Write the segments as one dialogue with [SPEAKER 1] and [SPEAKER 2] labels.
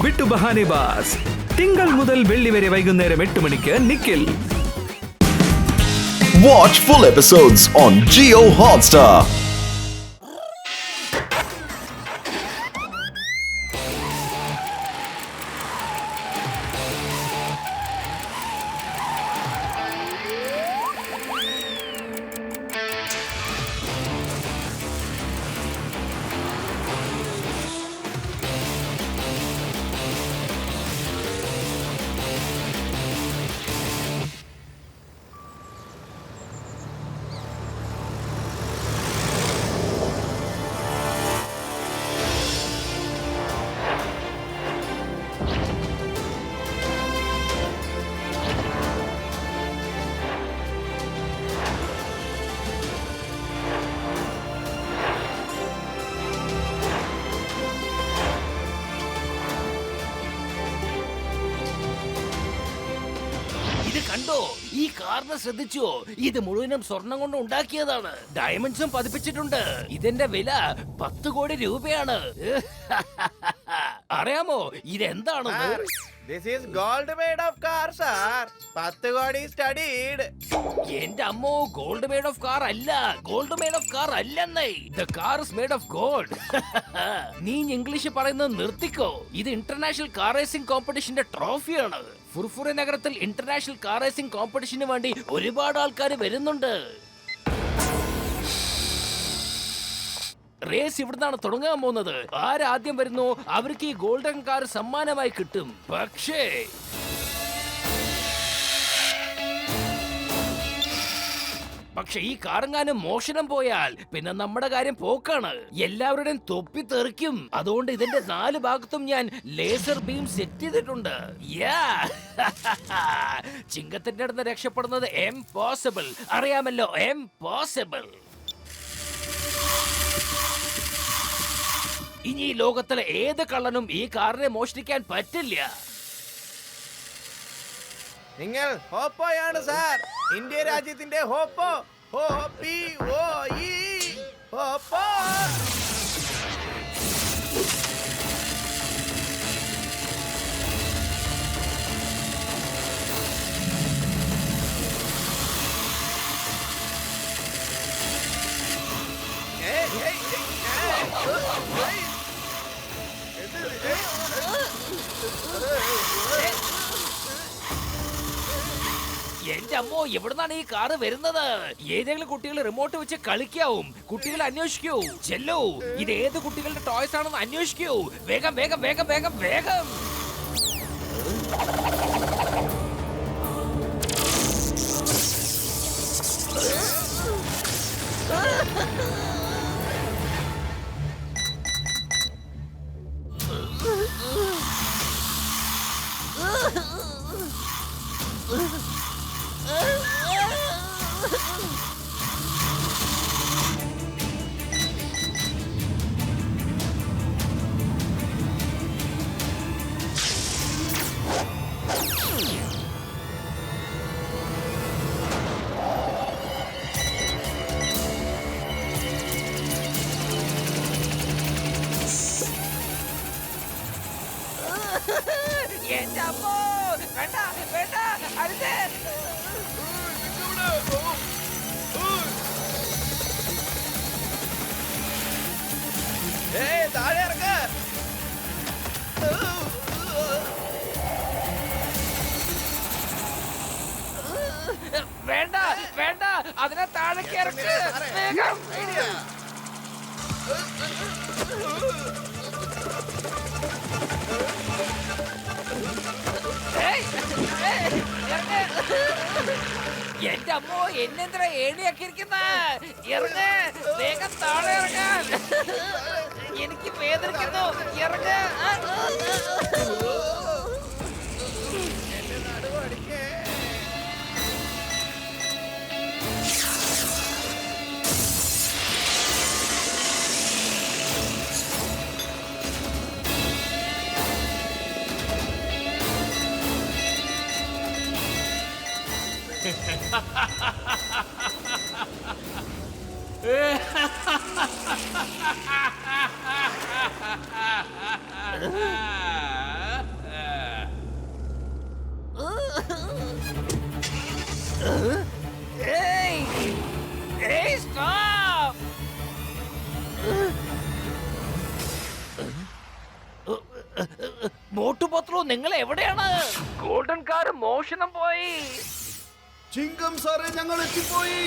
[SPEAKER 1] വിട്ടു ബഹാനെ ബാസ്. തിങ്കൾ മുതൽ വെള്ളി വരെ വൈകുന്നേരം 8 മണിക്ക് Nikhil.
[SPEAKER 2] Watch full episodes on Jio Hotstar.
[SPEAKER 3] കണ്ടോ, ഈ കാറിനെ ശ്രദ്ധിച്ചോ? ഇത് മുഴുവനും സ്വർണം കൊണ്ട് ഉണ്ടാക്കിയതാണ്. ഡയമണ്ട്സും പതിപ്പിച്ചിട്ടുണ്ട്. ഇതിന്റെ വില 10 കോടി രൂപയാണ്. അറിയാമോ ഇതെന്താണെന്ന്?
[SPEAKER 4] This is gold made of car, sir. 10 കോടി studied.
[SPEAKER 3] എന്റെ അമ്മോ, ഗോൾഡ് മെയ്ഡ് ഓഫ് കാർ അല്ല, ഗോൾഡ് മെയ്ഡ് ഓഫ് കാർ അല്ലെന്നേ. The car is made of gold. നീ ഇംഗ്ലീഷ് പറയുന്നത് നിർത്തിക്കോ. ഇത് ഇന്റർനാഷണൽ കാർ റേസിംഗ് കോമ്പറ്റീഷന്റെ ട്രോഫിയാണ്. ഫുർഫുറി നഗരത്തിൽ ഇന്റർനാഷണൽ കാർ റേസിംഗ് കോമ്പറ്റീഷന് വേണ്ടി ഒരുപാട് ആൾക്കാർ വരുന്നുണ്ട്. റേസ് ഇവിടുന്നാണ് തുടങ്ങാൻ പോകുന്നത്. ആരാദ്യം വരുന്നോ അവർക്ക് ഈ ഗോൾഡൻ കാർ സമ്മാനമായി കിട്ടും. പക്ഷെ ഈ കാറെങ്ങാനും മോഷണം പോയാൽ പിന്നെ നമ്മുടെ കാര്യം പോക്കാണ്. എല്ലാവരുടെയും തൊപ്പി തെറിക്കും. അതുകൊണ്ട് ഇതിന്റെ 4 ഭാഗത്തും ഞാൻ ലേസർ ബീം സെറ്റ് ചെയ്തിട്ടുണ്ട്. ചിങ്കത്തിന്റെ അടുത്ത് രക്ഷപ്പെടുന്നത് എംപോസിബിൾ. അറിയാമല്ലോ, എംപോസിബിൾ. ഇനി ഈ ലോകത്തിലെ ഏത് കള്ളനും ഈ കാറിനെ മോഷ്ടിക്കാൻ പറ്റില്ല.
[SPEAKER 4] നിങ്ങൾ ഹോപ്പോയാണ് സാർ. ഇന്ത്യ രാജ്യത്തിന്റെ ഹോപ്പോ. ഹോപ്പോ.
[SPEAKER 3] എന്റെ അമ്മോ, എവിടുന്നാണ് ഈ കാറ് വരുന്നത്? ഏതെങ്കിലും കുട്ടികൾ റിമോട്ട് വെച്ച് കളിക്കാവും. കുട്ടികൾ അന്വേഷിക്കൂ. ചെല്ലൂ, ഇത് ഏത് കുട്ടികളുടെ ടോയ്സ് ആണെന്ന് അന്വേഷിക്കൂ. വേഗം വേഗം വേഗം വേഗം വേഗം. എന്റെ അമ്മോ, വേണ്ട വേണ്ട, അരുത്.
[SPEAKER 4] താഴെ ഇറക്ക.
[SPEAKER 3] വേണ്ട വേണ്ട, അതിനെ താഴേക്ക് ഇറക്ക്. വേഗം. എന്റെ അമ്മോ, എന്നെന്തിനാ ഏണിയാക്കി ഇരിക്കുന്ന? ഇറങ്ങ്, വേഗം താഴെ ഇറങ്ങാൻ. എനിക്ക് വേദനിക്കുന്നു. ഇറങ്ങ്. ഏയ് ഏയ് സ്റ്റോപ്പ്. മോട്ടു പത്ലു, നിങ്ങൾ എവിടെയാണ്? ഗോൾഡൻ കാർ മോഷണം പോയി.
[SPEAKER 5] ചിങ്കം സാറേ, ഞങ്ങൾ എത്തിപ്പോയി.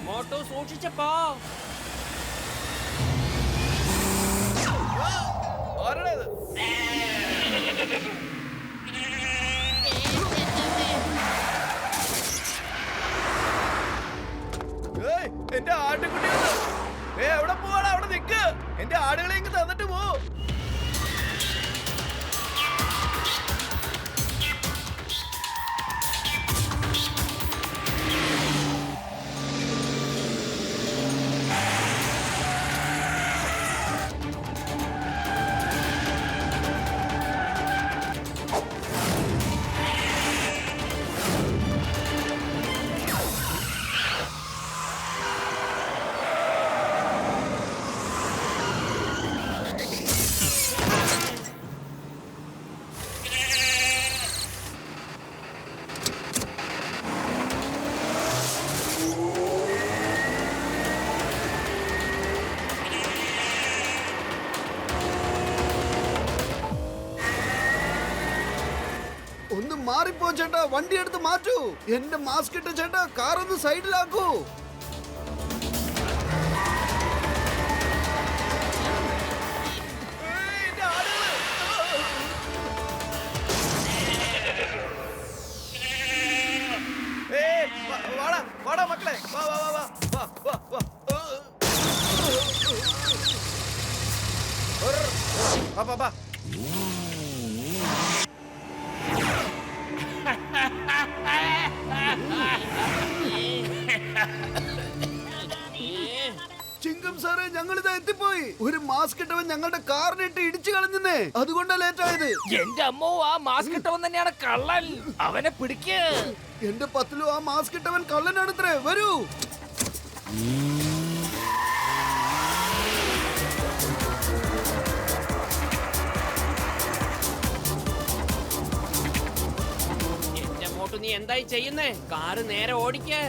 [SPEAKER 6] മോട്ടു സൂക്ഷിച്ചപ്പോ.
[SPEAKER 4] ആരുടേത്? ഏയ്, എന്റെ ആട്ടുകുട്ടികൾ എവിടെ പോവാണ്? അവിടെ നിക്ക്. എന്റെ ആടുകളെ ഇങ്ങ് തന്നിട്ട് പോ.
[SPEAKER 5] ഒന്ന് മാറിപ്പോ ചേട്ടാ, വണ്ടി എടുത്ത് മാറ്റൂ. എന്റെ മാസ്ക് ഇട്ട ചേട്ടാ, കാർ ഒന്ന് സൈഡിലാക്കൂ.
[SPEAKER 4] ഏയ്, എന്റെ ആടുകള്. ഏയ്, വാടാ വാടാ മക്കളെ, വാ വാ വാ വാ വാ വാ വാ. വാ വാ വാ.
[SPEAKER 5] ചിങ്കം സാറേ, ഞങ്ങൾ ഇതാ എത്തിപ്പോയി. ഒരു മാസ്ക് ഇട്ടവൻ ഞങ്ങളുടെ കാറിനിട്ട് ഇടിച്ചു കളഞ്ഞേ, അതുകൊണ്ടാ ലേറ്റ് ആയത്.
[SPEAKER 3] എന്റെ അമ്മോ, ആ മാസ്ക് ഇട്ടവൻ തന്നെയാണ് കള്ളൻ. അവനെ പിടിക്ക്.
[SPEAKER 5] എന്റെ പത്തിലോ ആ മാസ്ക് ഇട്ടവൻ കള്ളനാണത്രേ. വരൂ.
[SPEAKER 6] എന്റെ മോട്ടു, നീ എന്തായി ചെയ്യുന്നേ? കാറ് നേരെ ഓടിക്കേ.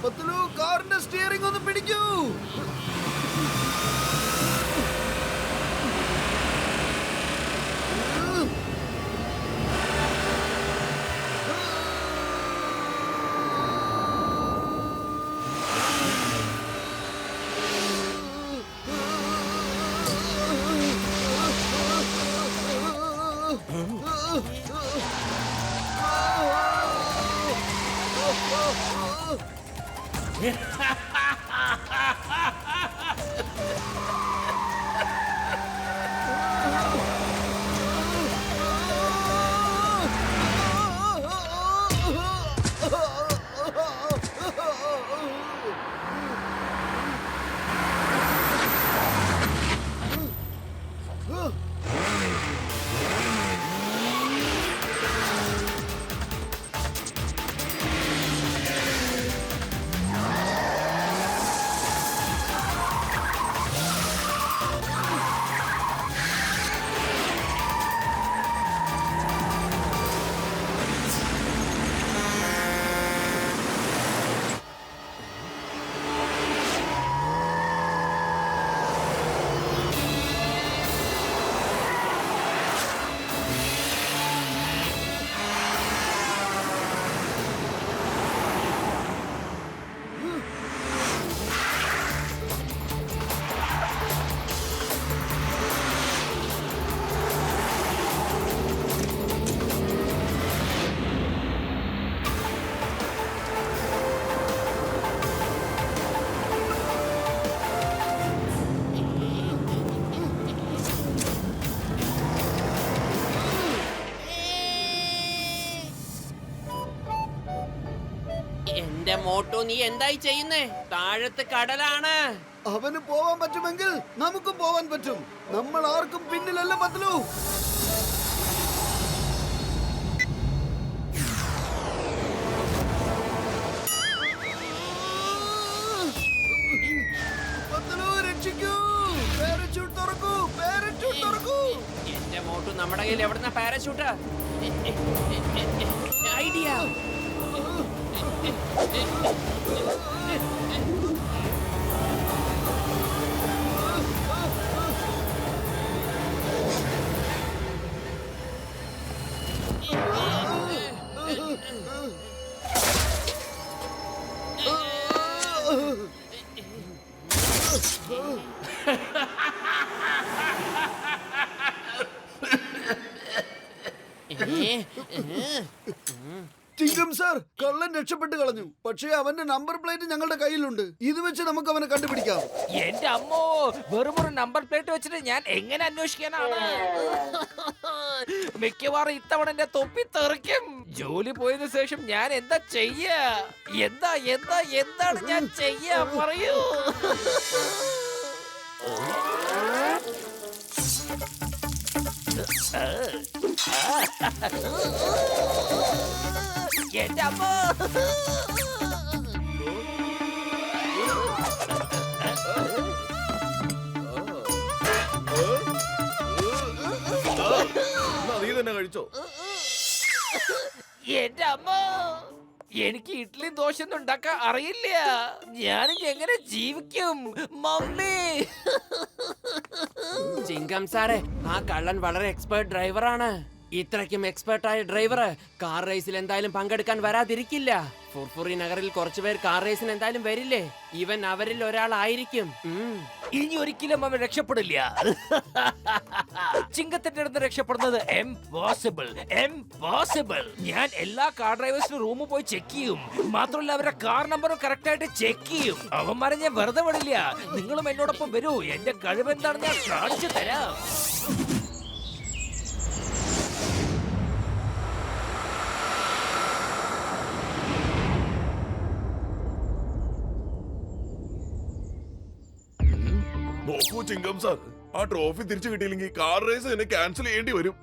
[SPEAKER 5] പത്തിലോ, കാറിന്റെ സ്റ്റിയറിംഗ് ഒന്ന് പിടിക്കൂ.
[SPEAKER 6] എന്റെ മോട്ടു നീ എന്തായി ചെയ്യുന്നേ? താഴത്ത് കടലാണ്.
[SPEAKER 5] അവന് പോവാൻ പറ്റുമെങ്കിൽ നമുക്കും പോവാൻ പറ്റും. നമ്മൾ ആർക്കും പിന്നിലല്ല പത്ലു. പത്ലു രക്ഷിക്കൂ. പാരച്യൂട്ട് തുറക്കൂ, പാരച്യൂട്ട് തുറക്കൂ.
[SPEAKER 6] എന്റെ മോട്ടു നമ്മുടെ കയ്യിൽ എവിടുന്ന പാരഷൂട്ട്? ഐഡിയ.
[SPEAKER 5] ചിങ്കം സാർ, കള്ളൻ രക്ഷപ്പെട്ട് കളഞ്ഞു. പക്ഷേ അവന്റെ നമ്പർ പ്ലേറ്റ് ഞങ്ങളുടെ കയ്യിലുണ്ട്. ഇത് വെച്ച് നമുക്ക് അവനെ കണ്ടുപിടിക്കാം.
[SPEAKER 3] എന്റെ അമ്മോ, വെറുമൊരു നമ്പർ പ്ലേറ്റ് വെച്ചിട്ട് ഞാൻ എങ്ങനെ അന്വേഷിക്കാനാണ്? മിക്കവാറും ഇത്തവണ എന്റെ തൊപ്പി തെറിക്കും. ജോലി പോയതിനു ശേഷം ഞാൻ എന്താ ചെയ്യാ? എന്താണ് ഞാൻ ചെയ്യാ? പറയൂ. എന്റെ അമ്മ,
[SPEAKER 4] നീ തന്നെ കഴിച്ചോ?
[SPEAKER 3] എന്റെ അമ്മ, എനിക്ക് ഇഡ്ഡലി ദോശ ഒന്നും ഉണ്ടാക്കാൻ അറിയില്ല. ഞാനിനി എങ്ങനെ ജീവിക്കും മമ്മി?
[SPEAKER 6] ചിങ്കം സാറേ, ആ കള്ളൻ വളരെ എക്സ്പേർട്ട് ഡ്രൈവറാണ്. ഇത്രയ്ക്കും എക്സ്പേർട്ടായ ഡ്രൈവർ കാർ റേസിൽ എന്തായാലും പങ്കെടുക്കാൻ വരാതിരിക്കില്ല. ഫുർഫുറി നഗറിൽ കുറച്ചുപേർ കാർ റേസിന് എന്തായാലും വരില്ലേ? ഇവൻ അവരിൽ ഒരാളായിരിക്കും.
[SPEAKER 3] ഇനി ഒരിക്കലും അവൻ രക്ഷപ്പെടില്ല. ചിങ്കത്തിന്റെ അടുത്ത് രക്ഷപ്പെടുന്നത് എംപോസിബിൾ. ഞാൻ എല്ലാ കാർ ഡ്രൈവേഴ്സിനും റൂമിൽ പോയി ചെക്ക് ചെയ്യും. മാത്രമല്ല അവരുടെ കാർ നമ്പറും കറക്റ്റ് ആയിട്ട് ചെക്ക് ചെയ്യും. അവന്മാരെ ഞാൻ വെറുതെ വിടില്ല. നിങ്ങളും എന്നോടൊപ്പം വരൂ. എന്റെ കഴിവ് എന്താണെന്ന് ഞാൻ കാണിച്ചു തരാം.
[SPEAKER 7] നോക്കൂ ചിങ്കം സാർ, ആ ട്രോഫി തിരിച്ചു കിട്ടിയില്ലെങ്കിൽ കാർ റേസ് തന്നെ ക്യാൻസൽ ചെയ്യേണ്ടി വരും.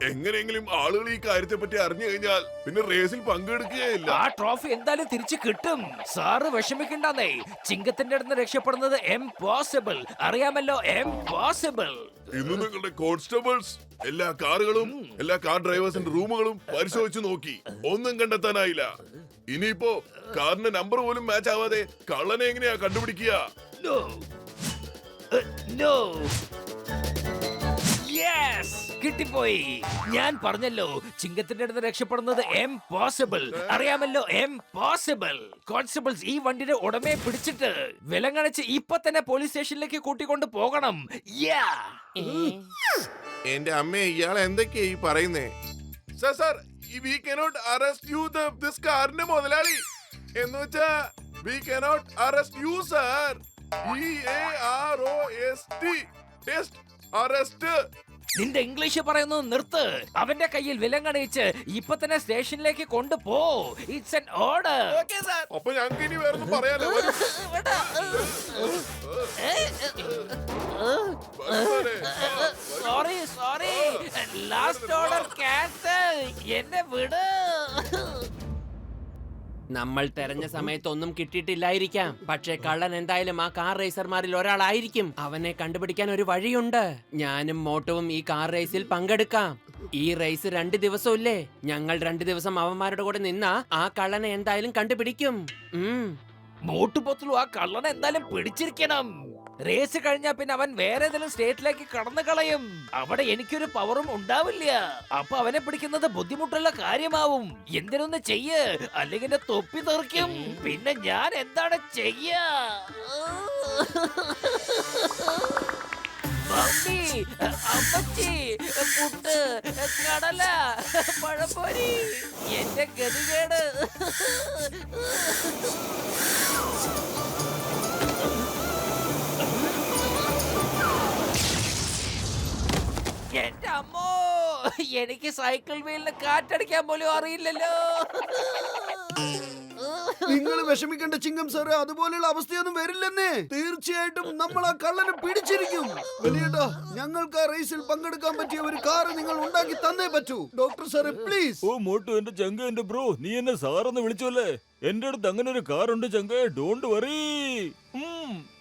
[SPEAKER 7] എങ്ങനെയെങ്കിലും ആളുകൾ ഈ കാര്യത്തെ പറ്റി അറിഞ്ഞു കഴിഞ്ഞാൽ പിന്നെ റേസിൽ പങ്കെടുക്കുകയില്ല.
[SPEAKER 3] ആ ട്രോഫി എന്തായാലും തിരിച്ചു കിട്ടും. സാറ് വിഷമിക്കണ്ടെന്നേ. ചിങ്കത്തിന്റെ അടുത്ത് രക്ഷപ്പെടുന്നത് എംപോസിബിൾ. അറിയാമല്ലോ, എംപോസിബിൾ.
[SPEAKER 7] ഇന്ന് നിങ്ങളുടെ കോൺസ്റ്റബിൾസ് എല്ലാ കാറുകളും എല്ലാ കാർ ഡ്രൈവേഴ്സിന്റെ റൂമുകളും പരിശോധിച്ചു നോക്കി. ഒന്നും കണ്ടെത്താനായില്ല. ഇനിയിപ്പോ കാറിന്റെ നമ്പർ പോലും മാച്ച് ആവാതെ കള്ളനെ എങ്ങനെയാ കണ്ടുപിടിക്കുക?
[SPEAKER 3] No. Yes! കിട്ടിപ്പോയി. ഞാൻ പറഞ്ഞല്ലോ, ചിങ്കത്തിന്റെ അടുത്ത് രക്ഷപ്പെടുന്നത് എംപോസിബിൾ. അറിയാമല്ലോ, എംപോസിബിൾ. കോൺസ്റ്റബിൾസ് ഈ വണ്ടിയുടെ ഉടമയെ പിടിച്ചിട്ട് വിലങ്ങണിച്ച് ഇപ്പൊ തന്നെ പോലീസ് സ്റ്റേഷനിലേക്ക് കൂട്ടിക്കൊണ്ട് പോകണം.
[SPEAKER 7] എന്റെ അമ്മേ, ഇയാൾ എന്തൊക്കെയാ ഈ പറയുന്നേ? Sir sir, we cannot arrest you this കാറിന്റെ മുതലാളി എന്ന് വെച്ചാ we cannot arrest you sir. Test arrest.
[SPEAKER 3] നിന്റെ ഇംഗ്ലീഷ് പറയുന്നത് നിർത്ത്. അവന്റെ കയ്യിൽ വിലങ്ങണിച്ച് ഇപ്പൊ തന്നെ സ്റ്റേഷനിലേക്ക് കൊണ്ടുപോ. It's an order.
[SPEAKER 7] അപ്പൊ ഞങ്ങൾക്ക് ഇനി വേറൊന്നും പറയാലോ.
[SPEAKER 3] Sorry, last order cancel. എന്നെ വിട്.
[SPEAKER 6] നമ്മൾ തെരഞ്ഞ സമയത്തൊന്നും കിട്ടിയിട്ടില്ലായിരിക്കാം. പക്ഷേ കള്ളൻ എന്തായാലും ആ കാർ റേസർമാരിൽ ഒരാളായിരിക്കും. അവനെ കണ്ടുപിടിക്കാൻ ഒരു വഴിയുണ്ട്. ഞാനും മോട്ടുവും ഈ കാർ റേസിൽ പങ്കെടുക്കാം. ഈ റേസ് 2 ദിവസമില്ലേ? ഞങ്ങൾ 2 ദിവസം അവന്മാരുടെ കൂടെ നിന്നാ ആ കള്ളനെ എന്തായാലും കണ്ടുപിടിക്കും.
[SPEAKER 3] മോട്ടുപൊത്തലു ആ കള്ളനെ എന്തായാലും പിടിച്ചിരിക്കണം. റേസ് കഴിഞ്ഞാ പിന്നെ അവൻ വേറെ ഏതെങ്കിലും സ്റ്റേറ്റിലേക്ക് കടന്നു കളയും. അവിടെ എനിക്കൊരു പവറും ഉണ്ടാവില്ല. അപ്പൊ അവനെ പിടിക്കുന്നത് ബുദ്ധിമുട്ടുള്ള കാര്യമാവും. എന്തിനൊന്ന് ചെയ്യ്, അല്ലെങ്കിൽ എന്റെ തൊപ്പി തെറിക്കും. പിന്നെ ഞാൻ എന്താണ് ചെയ്യാ? മമ്മി, അമ്മച്ചി, പുട്ട്, കടല, പഴപ്പൊരി, എന്റെ ഗതികേട്. എന്റെ അമ്മോ, എനിക്ക് സൈക്കിൾ വീലിന് കാറ്റടിക്കാൻ പോലും അറിയില്ലല്ലോ.
[SPEAKER 5] നിങ്ങൾ വിഷമിക്കേണ്ട ചിങ്കം സാറ്, അതുപോലെയുള്ള അവസ്ഥയൊന്നും വരില്ലെന്നേ. തീർച്ചയായിട്ടും നമ്മൾ ആ കള്ളനെ പിടിച്ചിരിക്കും. വലിയേട്ടാ, ഞങ്ങൾക്ക് ആ റേസിൽ പങ്കെടുക്കാൻ പറ്റിയ ഒരു കാർ നിങ്ങൾ ഉണ്ടാക്കി തന്നേ പറ്റൂ. ഡോക്ടർ സാറേ പ്ലീസ്.
[SPEAKER 8] ഓ മോട്ടു, എന്റെ ചങ്ക, എന്റെ ബ്രോ, നീ എന്നെ സാറെന്ന് വിളിച്ചല്ലേ? എന്റെ അടുത്ത് അങ്ങനെ ഒരു കാറുണ്ട് ചങ്ക, ഡോണ്ട് വറി.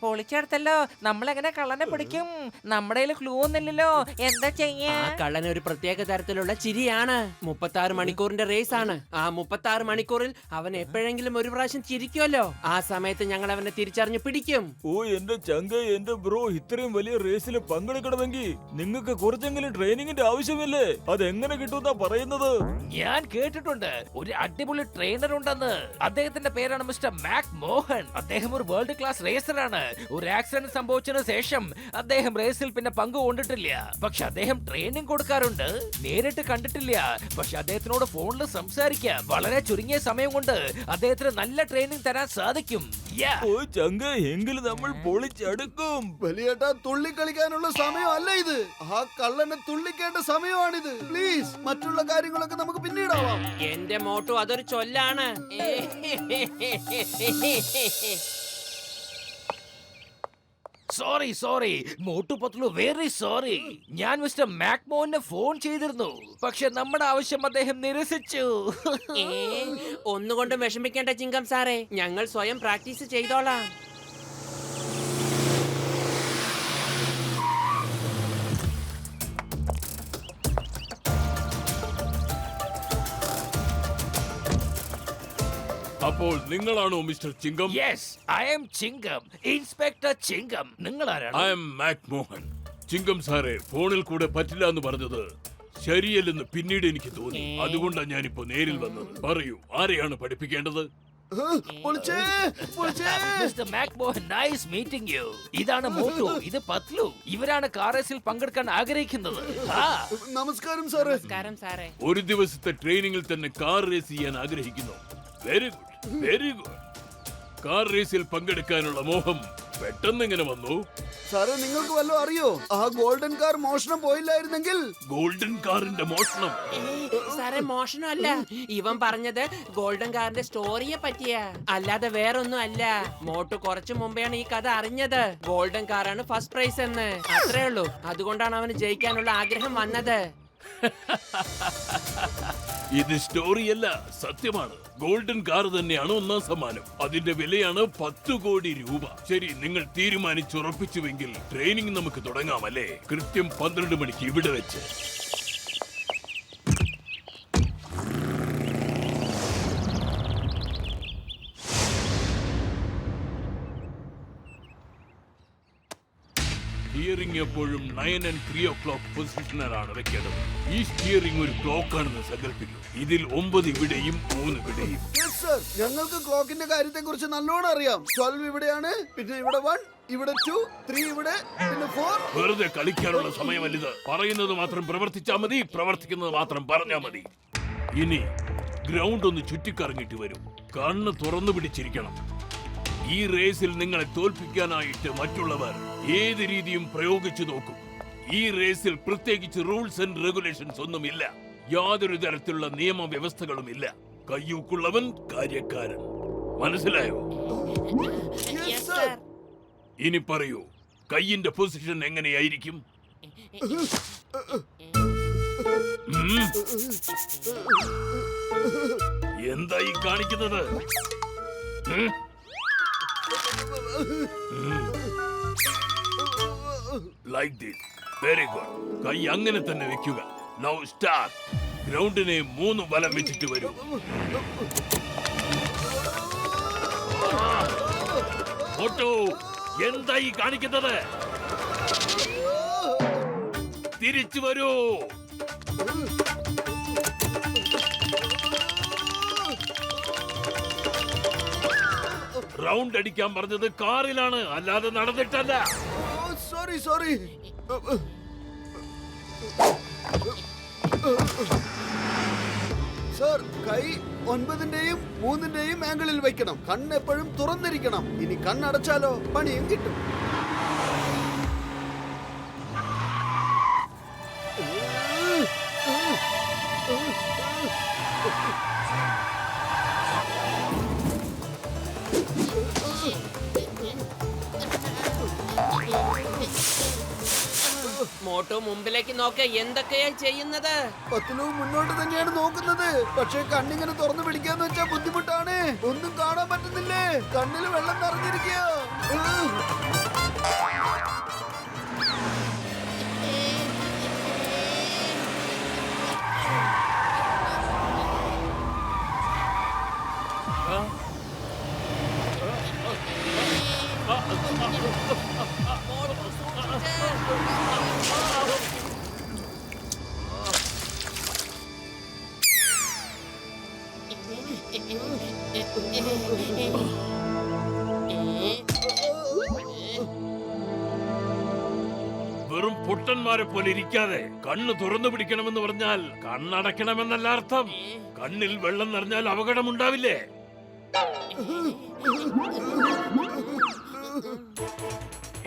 [SPEAKER 9] പൊളിച്ചെടുത്തല്ലോ. നമ്മളെങ്ങനെ കള്ളനെ പിടിക്കും? നമ്മുടെ ക്ലൂ ഒന്നില്ലല്ലോ, എന്താ ചെയ്യാ?
[SPEAKER 6] ആ കള്ളന് ഒരു പ്രത്യേക തരത്തിലുള്ള ചിരിയാണ്. 36 മണിക്കൂറിന്റെ റേസ് ആണ്. ആ 36 മണിക്കൂറിൽ അവൻ എപ്പോഴെങ്കിലും ഒരു പ്രാവശ്യം ചിരിക്കുമല്ലോ. ആ സമയത്ത് ഞങ്ങൾ അവനെ തിരിച്ചറിഞ്ഞു പിടിക്കും.
[SPEAKER 8] ഓ എന്റെ ചങ്ക, എന്റെ ബ്രോ, ഇത്രയും വലിയ റേസിൽ പങ്കെടുക്കണമെങ്കിൽ നിങ്ങൾക്ക് കുറച്ചെങ്കിലും ട്രെയിനിങ്ങിന്റെ ആവശ്യമില്ലേ? അതെങ്ങനെ കിട്ടുമെന്നാ പറയുന്നത്?
[SPEAKER 3] ഞാൻ കേട്ടിട്ടുണ്ട് ഒരു അടിപൊളി ട്രെയിനർ ഉണ്ടെന്ന്. അദ്ദേഹത്തിന്റെ പേരാണ് മിസ്റ്റർ മാക് മോഹൻ. അദ്ദേഹം ഒരു വേൾഡ് ക്ലാസ് റേസറാണ്. ഒരു ആക്സിഡന്റ് സംഭവിച്ചതിനു ശേഷം അദ്ദേഹം റേസിൽ പിന്നെ പങ്കുകൊണ്ടിട്ടില്ല. പക്ഷെ അദ്ദേഹം ട്രെയിനിങ് കൊടുക്കാറുണ്ട്. നേരിട്ട് കണ്ടിട്ടില്ല, പക്ഷെ അദ്ദേഹത്തിനോട് ഫോണിൽ സംസാരിക്കാം. വളരെ ചുരുങ്ങിയ സമയം കൊണ്ട് അദ്ദേഹത്തിന് നല്ല ട്രെയിനിങ് തരാൻ സാധിക്കും.
[SPEAKER 8] ഓ ചങ്ക, എങ്കിലും നമ്മൾ പൊളിച്ചെടുക്കും.
[SPEAKER 5] വലിയേട്ടാ, തുള്ളി കളിക്കാനുള്ള സമയമല്ല ഇത്. ആ കള്ളനെ തുള്ളിക്കേണ്ട സമയമാണിത്. പ്ലീസ്, മറ്റുള്ള കാര്യങ്ങളൊക്കെ നമുക്ക് പിന്നീടാവാം.
[SPEAKER 6] എന്റെ മോട്ടു അതൊരു ചൊല്ലാണ്.
[SPEAKER 3] Sorry Motu Patlu, very sorry. ഞാൻ മിസ്റ്റർ മാക്മോഹനെ ഫോൺ ചെയ്തിരുന്നു, പക്ഷെ നമ്മുടെ ആവശ്യം അദ്ദേഹം നിരസിച്ചു.
[SPEAKER 6] ഒന്നുകൊണ്ടും വിഷമിക്കേണ്ട ചിങ്കം സാറേ, ഞങ്ങൾ സ്വയം പ്രാക്ടീസ് ചെയ്തോളാം.
[SPEAKER 10] അപ്പോൾ നിങ്ങളാണോ mister Chingam?
[SPEAKER 3] Yes, I am Chingam, inspector Chingam. നിങ്ങൾ ആരാണ്?
[SPEAKER 10] I am Mac Mohan. ചിങ്കം സാറേ, ഫോണിൽ കൂടെ പറ്റില്ല എന്ന് പറഞ്ഞത് ശരിയല്ലെന്ന് പിന്നീട് എനിക്ക് തോന്നി. അതുകൊണ്ടാണ് ഞാനിപ്പോ നേരിൽ വന്നത്. പറയൂ, ആരെയാണ് പഠിപ്പിക്കേണ്ടത്?
[SPEAKER 3] Mister Mac Mohan, nice meeting you. ഇതാണ് മോട്ടു, ഇത് പത്ലു. ഇവരാണ് കാർ റേസിൽ പങ്കെടുക്കാൻ ആഗ്രഹിക്കുന്നത്.
[SPEAKER 5] നമസ്കാരം സാറേ.
[SPEAKER 6] നമസ്കാരം സാറേ.
[SPEAKER 10] ഒരു ദിവസത്തെ ട്രെയിനിങ്ങിൽ തന്നെ കാർ റേസ് ചെയ്യാൻ ആഗ്രഹിക്കുന്നു. Very good, very good. Car റേസിൽ പങ്കെടുക്കാനുള്ള മോഹം പെട്ടെന്ന് എങ്ങനെ വന്നു?
[SPEAKER 5] സാറേ, നിങ്ങൾക്ക് വല്ലതും അറിയോ? ആ ഗോൾഡൻ കാർ മോഷണം പോയില്ലായിരുന്നെങ്കിൽ.
[SPEAKER 10] ഗോൾഡൻ കാറിന്റെ മോഷണം?
[SPEAKER 6] സാറേ, മോഷണമല്ല. ഇവൻ പറഞ്ഞത് ഗോൾഡൻ കാറിന്റെ സ്റ്റോറിയെ പറ്റിയാ, അല്ലാതെ വേറൊന്നും അല്ല. മോട്ടു കുറച്ചു മുമ്പെയാണ് ഈ കഥ അറിഞ്ഞത്. ഗോൾഡൻ കാറാണ് ഫസ്റ്റ് പ്രൈസ് എന്ന്. അത്രേ ഉള്ളൂ. അതുകൊണ്ടാണ് അവന് ജയിക്കാനുള്ള ആഗ്രഹം വന്നത്.
[SPEAKER 10] ഇത് സ്റ്റോറിയല്ല, സത്യമാണ്. ഗോൾഡൻ കാർ തന്നെയാണ് ഒന്നാം സമ്മാനം. അതിന്റെ വിലയാണ് 10 കോടി രൂപ. ശരി, നിങ്ങൾ തീരുമാനിച്ചുറപ്പിച്ചുവെങ്കിൽ ട്രെയിനിങ് നമുക്ക് തുടങ്ങാമല്ലേ? കൃത്യം 12 മണിക്ക് ഇവിടെ വെച്ച്. സ്റ്റിയറിംഗ് എപ്പോഴും 9 and 3 o'clock പൊസിഷനിലാണ് വെക്കേണ്ടത്. ഈ സ്റ്റിയറിംഗ് ഒരു ക്ലോക്ക് ആണെന്ന് സങ്കല്പിക്കും. ഇതിൽ 9 ഇവിടെയും 3 ഇവിടെയും.
[SPEAKER 5] ഞങ്ങൾക്ക് ക്ലോക്കിന്റെ കാര്യത്തെ കുറിച്ച് നല്ലോണം അറിയാം. 12 ഇവിടെയാണ്, പിന്നെ ഇവിടെ 1, ഇവിടെ 2, 3 ഇവിടെ, പിന്നെ 4.
[SPEAKER 10] വെറുതെ കളിക്കാനുള്ള സമയമല്ലിത്. പറയുന്നത് മാത്രം പ്രവർത്തിച്ചാൽ മതി, പ്രവർത്തിക്കുന്നത് മാത്രം പറഞ്ഞാൽ മതി. ഇനി ഗ്രൗണ്ട് ഒന്ന് ചുറ്റിക്കറങ്ങിട്ട് വരും. കണ്ണ് തുറന്നു പിടിച്ചിരിക്കണം. ഈ റേസിൽ നിങ്ങളെ തോൽപ്പിക്കാനായിട്ട് മറ്റുള്ളവർ ഏത് രീതിയും പ്രയോഗിച്ചു നോക്കും. ഈ റേസിൽ പ്രത്യേകിച്ച് റൂൾസ് ആൻഡ് റെഗുലേഷൻസ് ഒന്നുമില്ല. യാതൊരു തരത്തിലുള്ള നിയമവ്യവസ്ഥകളും ഇല്ല. കയ്യൂക്കുള്ളവൻ കാര്യക്കാരൻ. മനസ്സിലായോ? ഇനി പറയൂ, കയ്യിന്റെ പൊസിഷൻ എങ്ങനെയായിരിക്കും? എന്തായി കാണിക്കുന്നത്? Like this. Very good. കൈ അങ്ങനെ തന്നെ വെക്കുക. Now start. ഗ്രൗണ്ടിനെ 3 വലം വെച്ചിട്ട് വരൂ. ഓട്ടോ, എന്തായി കാണിക്കുന്നത്? തിരിച്ചു വരൂ. റൗണ്ട് അടിക്കാൻ പറഞ്ഞത് കാറിലാണ്, അല്ലാതെ നടന്നിട്ടല്ല.
[SPEAKER 5] സോറി. സർ, കൈ 9ന്റെയും 3ന്റെയും ആംഗിളിൽ വെക്കണം. കണ്ണ് എപ്പോഴും തുറന്നിരിക്കണം. ഇനി കണ്ണടച്ചാലോ പണിയും കിട്ടും.
[SPEAKER 6] മോട്ടു മുമ്പിലേക്ക് നോക്ക്, എന്തൊക്കെയാ ചെയ്യുന്നത്?
[SPEAKER 5] പത്തിലു മുന്നോട്ട് തന്നെയാണ് നോക്കുന്നത്. പക്ഷേ കണ്ണിങ്ങനെ തുറന്നു പിടിക്കാന്ന് വെച്ചാൽ ബുദ്ധിമുട്ടാണ്. ഒന്നും കാണാൻ പറ്റുന്നില്ലേ? കണ്ണിൽ വെള്ളം നിറഞ്ഞിരിക്കുക.
[SPEAKER 10] വെറും പൊട്ടന്മാരെ പോലെ ഇരിക്കാതെ കണ്ണ് തുറന്നു പിടിക്കണമെന്ന് പറഞ്ഞാൽ കണ്ണടയ്ക്കണമെന്നല്ല അർത്ഥം. കണ്ണിൽ വെള്ളം നിറഞ്ഞാൽ അപകടമുണ്ടാവില്ലേ?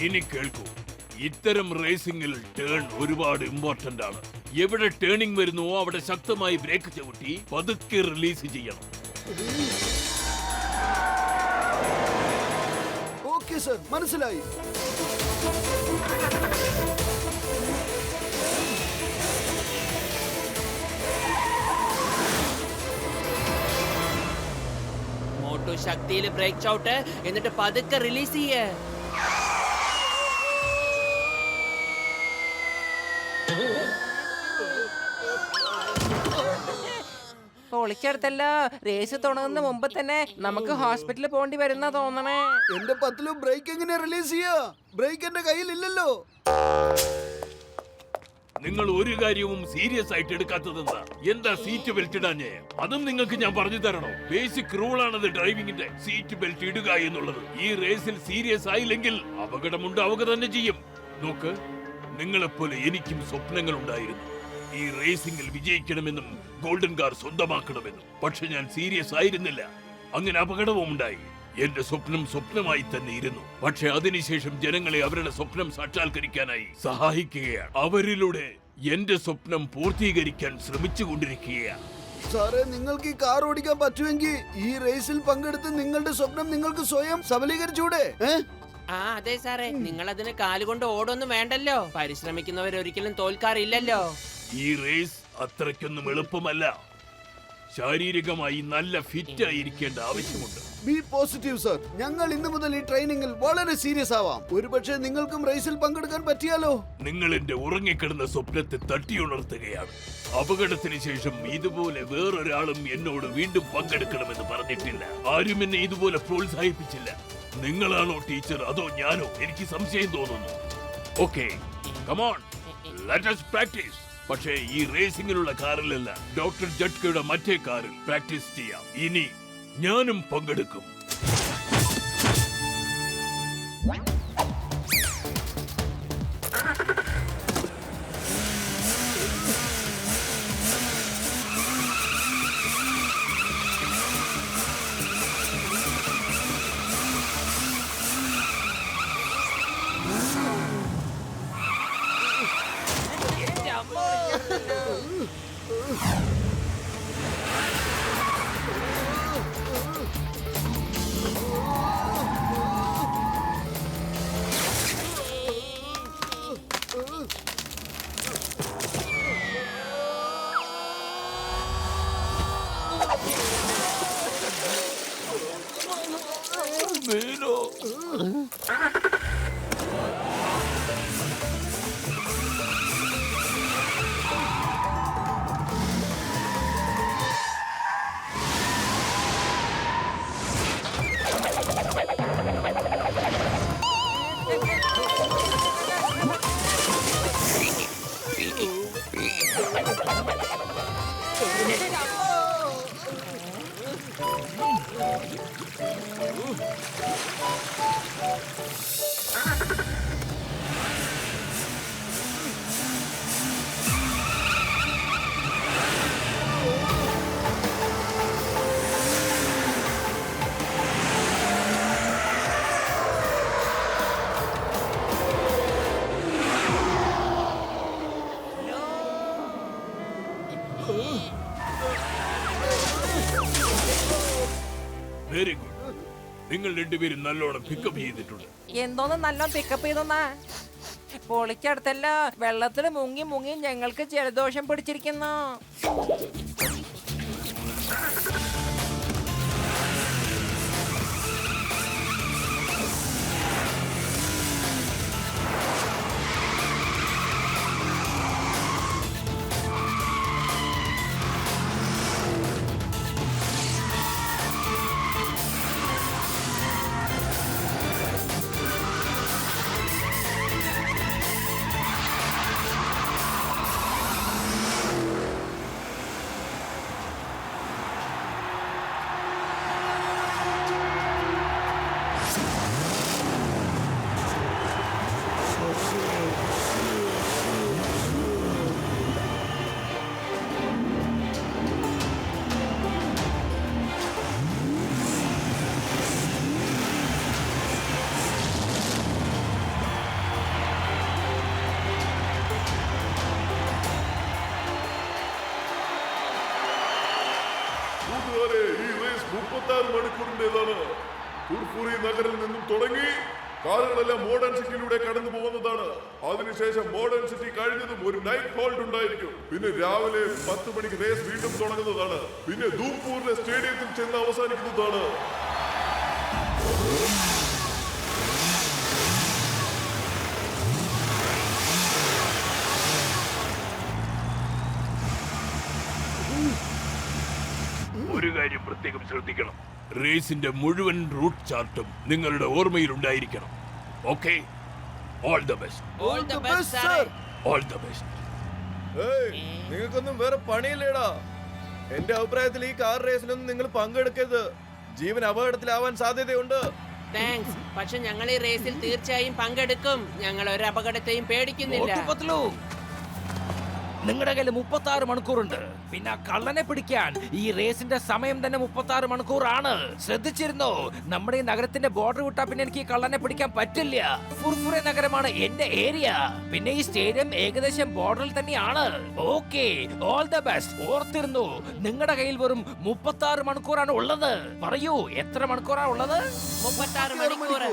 [SPEAKER 10] ഇനി കേൾക്കൂ, ഇത്തരം റേസിംഗിൽ ടേൺ ഒരുപാട് ഇമ്പോർട്ടന്റ് ആണ്. എവിടെ ടേണിംഗ് വരുന്നുവോ അവിടെ ശക്തമായി ബ്രേക്ക് ചവിട്ടി പതുക്കെ റിലീസ് ചെയ്യണം.
[SPEAKER 5] ഓക്കെ സർ, മനസ്സിലായി.
[SPEAKER 6] മോട്ടു ശക്തിയിൽ ബ്രേക്ക് ചവിട്ട്, എന്നിട്ട് പതുക്കെ റിലീസ് ചെയ്യേ.
[SPEAKER 9] പൊളിച്ചെടുത്തല്ലോ. റേസ് തുടങ്ങുന്ന മുമ്പ് തന്നെ നമുക്ക് ഹോസ്പിറ്റലിൽ പോകേണ്ടി വരുന്ന തോന്നണേ.
[SPEAKER 5] എന്റെ പത്തിലും ബ്രേക്ക് എങ്ങനെ റിലീസ് ചെയ്യാ? ബ്രേക്ക് എന്റെ കയ്യിൽ ഇല്ലല്ലോ.
[SPEAKER 10] നിങ്ങൾ ഒരു കാര്യവും സീരിയസ് ആയിട്ട് എടുക്കാത്തതെന്താ? എന്താ സീറ്റ് ബെൽറ്റ് ഇടാഞ്ഞേ? അതും നിങ്ങൾക്ക് ഞാൻ പറഞ്ഞു തരണോ? ബേസിക് റൂൾ ആണത് ഡ്രൈവിംഗിന്റെ, സീറ്റ് ബെൽറ്റ് ഇടുക എന്നുള്ളത്. ഈ റേസിൽ സീരിയസ് ആയില്ലെങ്കിൽ അപകടമുണ്ടാവുക തന്നെ ചെയ്യും. നോക്ക്, നിങ്ങളെപ്പോലെ എനിക്കും സ്വപ്നങ്ങൾ ഉണ്ടായിരുന്നു. ഈ റേസിംഗിൽ വിജയിക്കണമെന്നും ഗോൾഡൻ കാർ സ്വന്തമാക്കണമെന്നും. പക്ഷെ ഞാൻ സീരിയസ് ആയിരുന്നില്ല. അങ്ങനെ അപകടവും ഉണ്ടായി. എന്റെ സ്വപ്നം സ്വപ്നമായി തന്നെ ഇരുന്നു. പക്ഷെ അതിനുശേഷം ജനങ്ങളെ അവരുടെ സ്വപ്നം സാക്ഷാത്കരിക്കാനായി സഹായിക്കുകയാണ്. അവരിലൂടെ എന്റെ സ്വപ്നം പൂർത്തീകരിക്കാൻ ശ്രമിച്ചുകൊണ്ടിരിക്കുകയാണ്.
[SPEAKER 5] സാറേ, നിങ്ങൾക്ക് ഈ കാർ ഓടിക്കാൻ പറ്റുമെങ്കിൽ ഈ റേസിൽ പങ്കെടുത്ത് നിങ്ങളുടെ സ്വപ്നം നിങ്ങൾക്ക് സ്വയം സബലീകരിച്ചൂടെ?
[SPEAKER 6] ആ അതെ സാറേ, നിങ്ങൾ അതിന് കാലുകൊണ്ട് ഓടൊന്നും വേണ്ടല്ലോ. പരിശ്രമിക്കുന്നവരൊരിക്കലും തോൽക്കാറില്ലല്ലോ.
[SPEAKER 10] ഈ റേസ് അത്രയ്ക്കൊന്നും എളുപ്പമല്ല. ശാരീരികമായി നല്ല ഫിറ്റ് ആയിരിക്കേണ്ട ആവശ്യമുണ്ട്.
[SPEAKER 5] B positive sir. ഞങ്ങൾ ഇന്നു മുതൽ ഈ ട്രെയിനിങ്ങിൽ വളരെ സീരിയസ് ആവാം. ഒരുപക്ഷെ നിങ്ങൾക്കും റേസിൽ പങ്കെടുക്കാൻ പറ്റിയാലോ?
[SPEAKER 10] നിങ്ങൾ എന്റെ ഉറങ്ങിക്കിടന്ന സ്വപ്നത്തെ തട്ടിയുണർത്തുകയാണ്. അപകടത്തിന് ശേഷം ഇതുപോലെ വേറൊരാളും എന്നോട് വീണ്ടും പങ്കെടുക്കണമെന്ന് പറഞ്ഞിട്ടില്ല. ആരും എന്നെ ഇതുപോലെ പ്രോത്സാഹിപ്പിച്ചില്ല. നിങ്ങളാണോ ടീച്ചർ അതോ ഞാനോ? എനിക്ക് സംശയം തോന്നുന്നു. Okay, come on, let us practice. പക്ഷേ ഈ റേസിംഗിലുള്ള കാറിലല്ല, ഡോക്ടർ ജഡ്കയുടെ മറ്റേ കാറിൽ പ്രാക്ടീസ് ചെയ്യാം. ഇനി ഞാനും പങ്കെടുക്കും. Very good. നിങ്ങൾ രണ്ടുപേരും നല്ലോണം പിക്കപ്പ് ചെയ്തിട്ടുണ്ട്.
[SPEAKER 9] എന്തോന്ന് നല്ല പിക്കപ്പ് ചെയ്തെന്നാ? പൊളിക്കടുത്തല്ല, വെള്ളത്തിൽ മുങ്ങി മുങ്ങി ഞങ്ങൾക്ക് ജലദോഷം പിടിച്ചിരിക്കുന്നു.
[SPEAKER 7] കൂട്ടുകാരെ, ഈ റേസ് 36 മണിക്കൂറിന്റേതാണ്. ഫുർഫുറി നഗറിൽ നിന്നും തുടങ്ങി കാറുകളെല്ലാം മോഡേൺ സിറ്റിയിലൂടെ കടന്നു പോകുന്നതാണ്. അതിനുശേഷം മോഡേൺ സിറ്റി കഴിഞ്ഞതും ഒരു നൈറ്റ് ഹോൾട്ട് ഉണ്ടായിരിക്കും. പിന്നെ രാവിലെ 10 മണിക്ക് റേസ് വീണ്ടും തുടങ്ങുന്നതാണ്. പിന്നെ ധൂംപൂരിലെ സ്റ്റേഡിയത്തിൽ ചെന്ന് അവസാനിക്കുന്നതാണ്.
[SPEAKER 10] ഒരു കാര്യം പ്രത്യേകം ശ്രദ്ധിക്കണം. റേസിന്റെ മുഴുവൻ റൂട്ട് ചാർട്ടും നിങ്ങളുടെ ഓർമ്മയിൽ ഉണ്ടായിരിക്കണം. Okay, all the best.
[SPEAKER 6] All the best, sir.
[SPEAKER 10] All the best.
[SPEAKER 4] നിങ്ങൾക്കൊന്നും വേറെ പണിയില്ലേടാ. എന്റെ അഭിപ്രായത്തിൽ ഈ കാർ റേസിലൊന്നും നിങ്ങൾ പങ്കെടുക്കരുത്. ജീവൻ അപകടത്തിലാവാൻ സാധ്യതയുണ്ട്.
[SPEAKER 6] താങ്ക്സ്. പക്ഷെ ഞങ്ങൾ ഈ റേസിൽ തീർച്ചയായും പങ്കെടുക്കും. ഞങ്ങൾ ഒരു അപകടത്തെയും പേടിക്കുന്നില്ല.
[SPEAKER 3] പത്ലു, നിങ്ങളുടെ കയ്യിൽ 36 മണിക്കൂറുണ്ട്. പിന്നെ ആ കള്ളനെ പിടിക്കാൻ ഈ റേസിന്റെ സമയം തന്നെ 36 മണിക്കൂറാണ്. ശ്രദ്ധിച്ചിരുന്നോ? നമ്മുടെ ഈ നഗരത്തിന്റെ ബോർഡർ വിട്ടാ പിന്നെ എനിക്ക് ഈ കള്ളനെ പിടിക്കാൻ പറ്റില്ല. ഫുർഫുറെ നഗരമാണ് എന്റെ ഏരിയ. പിന്നെ ഈ സ്റ്റേഡിയം ഏകദേശം ബോർഡറിൽ തന്നെയാണ്. Okay, all the best. ഓർത്തിരുന്നു, നിങ്ങളുടെ കയ്യിൽ വെറും 36 മണിക്കൂറാണ് ഉള്ളത്. പറയൂ, എത്ര മണിക്കൂറാണ് ഉള്ളത്?
[SPEAKER 6] 36 മണിക്കൂർ.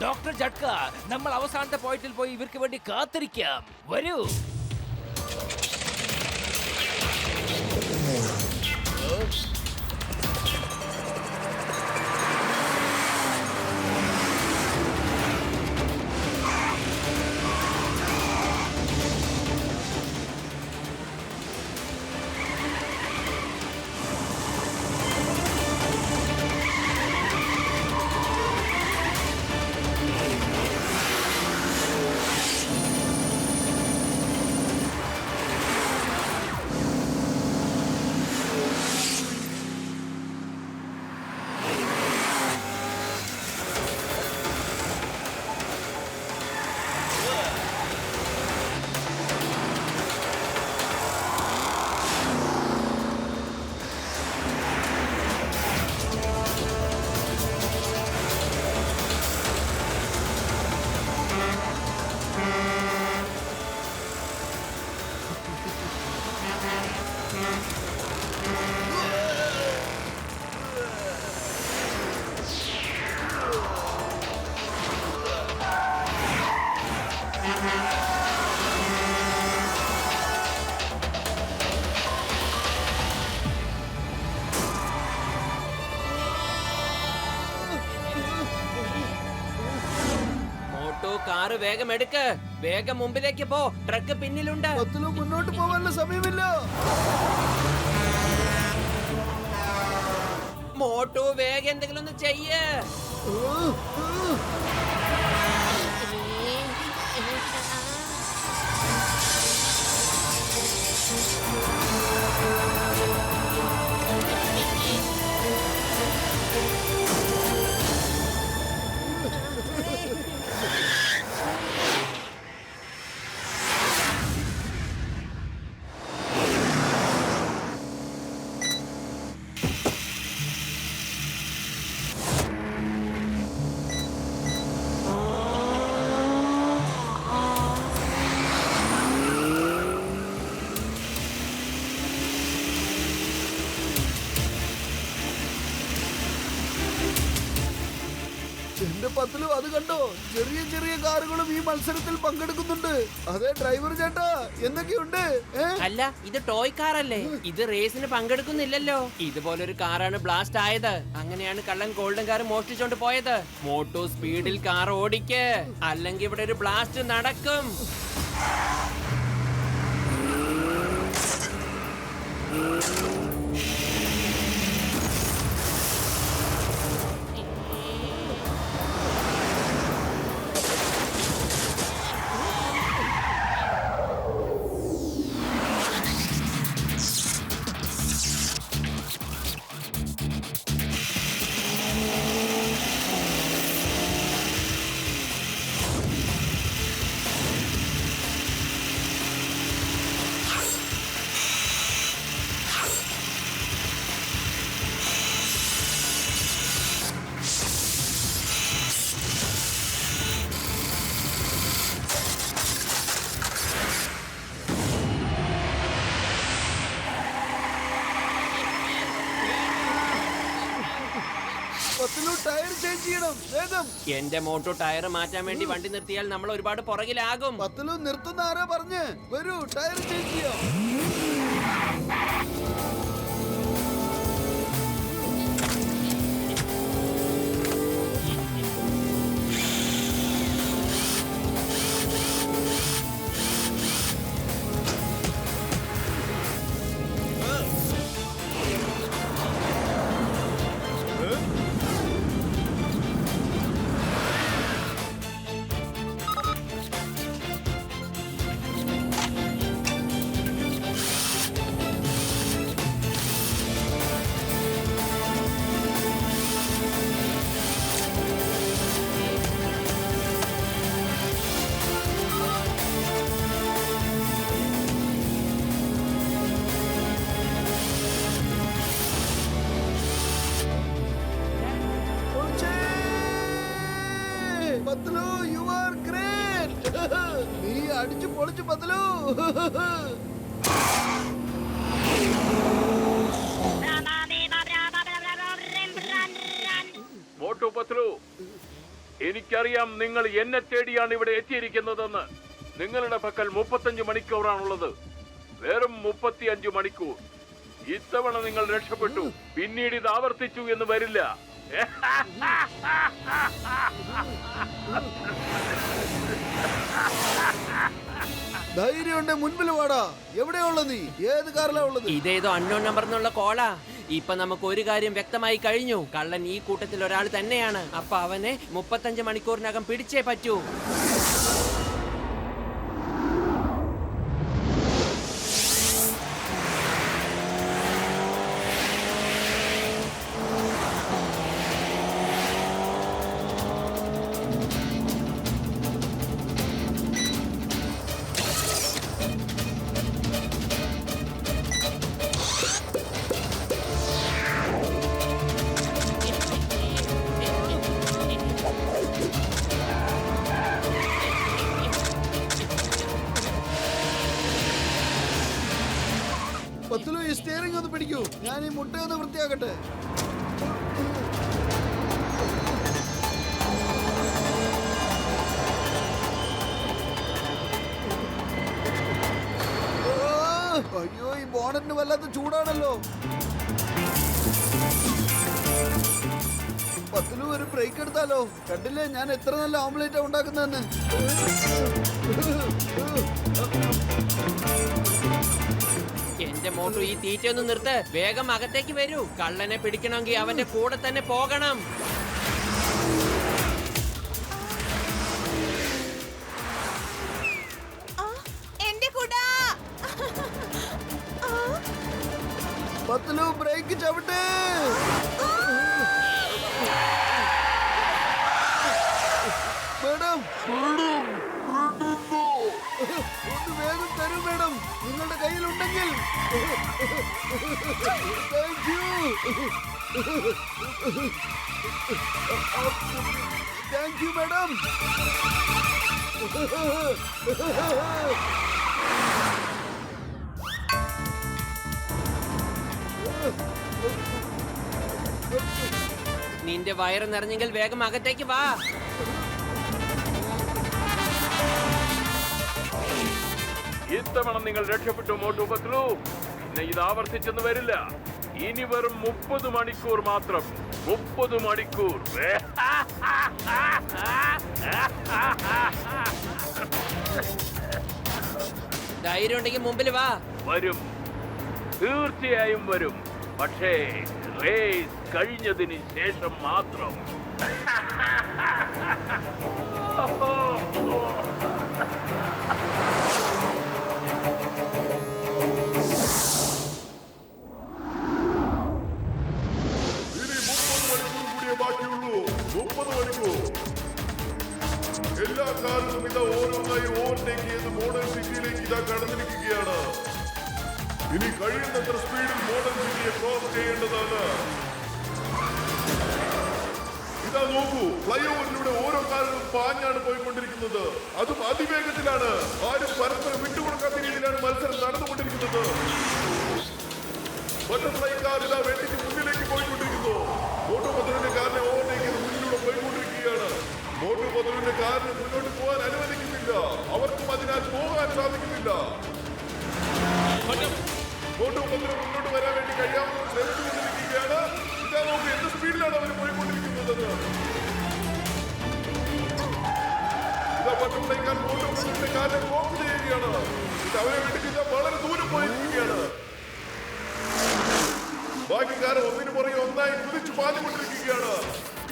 [SPEAKER 3] ഡോക്ടർ ജഡ്ക, നമ്മൾ അവസാനത്തെ പോയിന്റിൽ പോയി ഇവർക്ക് വേണ്ടി കാത്തിരിക്കാം. വരൂ.
[SPEAKER 6] മോട്ടു കാറ് വേഗം എടുക്ക്. വേഗം മുമ്പിലേക്ക് പോ. ട്രക്ക് പിന്നിലുണ്ട്.
[SPEAKER 5] പത്തുലു മുന്നോട്ട് പോകാനുള്ള സമയമില്ല.
[SPEAKER 6] മോട്ടു വേഗം എന്തെങ്കിലും ഒന്ന് ചെയ്യ്.
[SPEAKER 5] എന്റെ പത്തിലു അത് കണ്ടോ? ചെറിയ ചെറിയ കാറുകളും ഈ മത്സരത്തിൽ പങ്കെടുക്കുന്നുണ്ട്. അതെ ഡ്രൈവർ ചേട്ടാ, എന്തൊക്കെയുണ്ട്?
[SPEAKER 6] അല്ല, ഇത് ടോയ് കാറല്ലേ? ഇത് റേസിന് പങ്കെടുക്കുന്നില്ലല്ലോ. ഇതുപോലൊരു കാറാണ് ബ്ലാസ്റ്റ് ആയത്. അങ്ങനെയാണ് കള്ളൻ ഗോൾഡൻ കാർ മോഷ്ടിച്ചോണ്ട് പോയത്. മോട്ടു സ്പീഡിൽ കാർ ഓടിക്ക്, അല്ലെങ്കിൽ ഇവിടെ ഒരു ബ്ലാസ്റ്റ് നടക്കും.
[SPEAKER 5] പത്തിലു ടയർ ചേഞ്ച് ചെയ്യണം വേഗം.
[SPEAKER 6] എന്റെ മോട്ടു ടയർ മാറ്റാൻ വേണ്ടി വണ്ടി നിർത്തിയാൽ നമ്മൾ ഒരുപാട് പുറകിലാകും.
[SPEAKER 5] പത്തിലു നിർത്തുന്ന ആരാ പറഞ്ഞ്? വരൂ ടയർ ചേഞ്ച് ചെയ്യാം. പത്തിലു യു ആർ ഗ്രേറ്റ്. നീ അടിച്ചു പൊളിച്ചു പത്തിലു.
[SPEAKER 10] മോട്ടു പത്ലു, എനിക്കറിയാം നിങ്ങൾ എന്നെ തേടിയാണ് ഇവിടെ എത്തിയിരിക്കുന്നതെന്ന്. നിങ്ങളുടെ പക്കൽ 35 മണിക്കൂറാണുള്ളത്. വെറും 35 മണിക്കൂർ. ഇത്തവണ നിങ്ങൾ രക്ഷപ്പെട്ടു. പിന്നീട് ഇത് ആവർത്തിച്ചു എന്ന് വരില്ല.
[SPEAKER 5] ധൈര്യമുണ്ട് മുൻപിൽ വാടാ. എവിടെയുള്ള നീ? ഏത് കാറിലാ ഉള്ളത്?
[SPEAKER 6] ഇതേതോ അൺനോൺ നമ്പർ എന്നുള്ള കോളാ. ഇപ്പൊ നമുക്ക് ഒരു കാര്യം വ്യക്തമായി കഴിഞ്ഞു. കള്ളൻ ഈ കൂട്ടത്തിൽ ഒരാൾ തന്നെയാണ്. അപ്പൊ അവനെ 35 മണിക്കൂറിനകം പിടിച്ചേ പറ്റൂ.
[SPEAKER 5] പത്തിലു ഈ സ്റ്റിയറിംഗ് ഒന്ന് പിടിക്കൂ. ഞാൻ ഈ മുട്ടയൊന്ന് വൃത്തിയാക്കട്ടെ. അയ്യോ, ഈ ബോണറ്റിന് വല്ലാത്ത ചൂടാണല്ലോ. പത്തിലും ഒരു ബ്രേക്ക് എടുത്താലോ? കണ്ടില്ലേ ഞാൻ എത്ര നല്ല ഓംലേറ്റാ ഉണ്ടാക്കുന്നതെന്ന്.
[SPEAKER 6] എന്റെ മോട്ടു, ഈ തീറ്റയൊന്ന് നിർത്ത്. വേഗം അകത്തേക്ക് വരൂ. കള്ളനെ പിടിക്കണമെങ്കിൽ അവന്റെ കൂടെ തന്നെ പോകണം.
[SPEAKER 5] പത്തിലു ബ്രേക്ക് ചവിട്ട്. മേഡം, ഒന്ന് വേഗം തരൂ മേഡം, നിങ്ങളുടെ കയ്യിലുണ്ടെങ്കിൽ. Thank you. Thank you madam.
[SPEAKER 6] നിന്റെ വയറ് നിറഞ്ഞെങ്കിൽ വേഗം അകത്തേക്ക് വാ.
[SPEAKER 10] ഇത്തവണ നിങ്ങൾ രക്ഷപ്പെട്ടു മോട്ടു പത്ലു. പിന്നെ ഇത് ആവർത്തിച്ചെന്ന് വരില്ല. ഇനി വെറും 30 മണിക്കൂർ മാത്രം. 30 മണിക്കൂർ.
[SPEAKER 6] ധൈര്യം ഉണ്ടെങ്കിൽ മുമ്പിൽ വാ.
[SPEAKER 10] വരും, തീർച്ചയായും വരും. പക്ഷേ റേസ് കഴിഞ്ഞതിന് ശേഷം മാത്രം.
[SPEAKER 7] ഇനി 30 മണിക്കൂർ കൂടിയേ ബാക്കിയുള്ളൂ. 30 മണിക്കൂർ. എല്ലാ കാറുകളും ഇതാ ഓരോന്നായി ഓവർടേക്ക് ചെയ്ത് മോഡേൺ സിറ്റിയിലേക്ക് ഇതാ കടന്നിരിക്കുകയാണ്. ഇനി കഴിയുന്നത്ര സ്പീഡിൽ മോഡേൺ സിറ്റിയെ ക്രോസ് ചെയ്യേണ്ടതാണ്. ഇതാ നോക്കൂ, ഫ്ലൈ ഓവറിലൂടെ ഓരോ കാറുകളും പാഞ്ഞാണ് പോയിക്കൊണ്ടിരിക്കുന്നത്. അതും അതിവേഗത്തിലാണ്. ആരും പരസ്പരം വിട്ടുകൊടുക്കാത്ത രീതിയിലാണ് മത്സരം നടന്നുകൊണ്ടിരിക്കുന്നത്. ബട്ടർഫ്ലൈ കാർ ഇതാ വെട്ടിക്ക് മുന്നിലേക്ക് പോയിക്കൊണ്ടിരിക്കുന്നു. മോട്ടു പത്ലുവിന്റെ കാറിനെ ഓവർടേക്ക് ചെയ്ത് മുന്നിലൂടെ പോയിക്കൊണ്ടിരിക്കുകയാണ്. മോട്ടു പത്ലുവിന്റെ കാറിന് മുന്നോട്ട് പോകാൻ അനുവദിക്കുന്നില്ല. അവർക്കും അതിനാൽ പോകാൻ സാധിക്കുന്നില്ല. മോട്ടു പത്ലു മുന്നോട്ട് വരാൻ വേണ്ടി കഴിയാവുന്ന ശ്രമിച്ചുകൊണ്ടിരിക്കുകയാണ്. ഇതാ നോക്ക് എന്ത് സ്പീഡിലാണ് അവർ പോയിക്കൊണ്ടിരിക്കുന്നതെന്ന്. ഇതാ ബട്ടർഫ്ലൈ കാർ മോട്ടു പത്ലുവിന്റെ കാറിനെ ബ്ലോക്ക് ചെയ്യുകയാണ്. ഇത് അവരെ വേണ്ടി ഇതാ വളരെ ദൂരം പോയിരിക്കുകയാണ്. ബാക്കി കാർ ഒന്നിനു പുറകെ ഒന്നായി കുതിച്ചു പാഞ്ഞുകൊണ്ടിരിക്കുകയാണ്.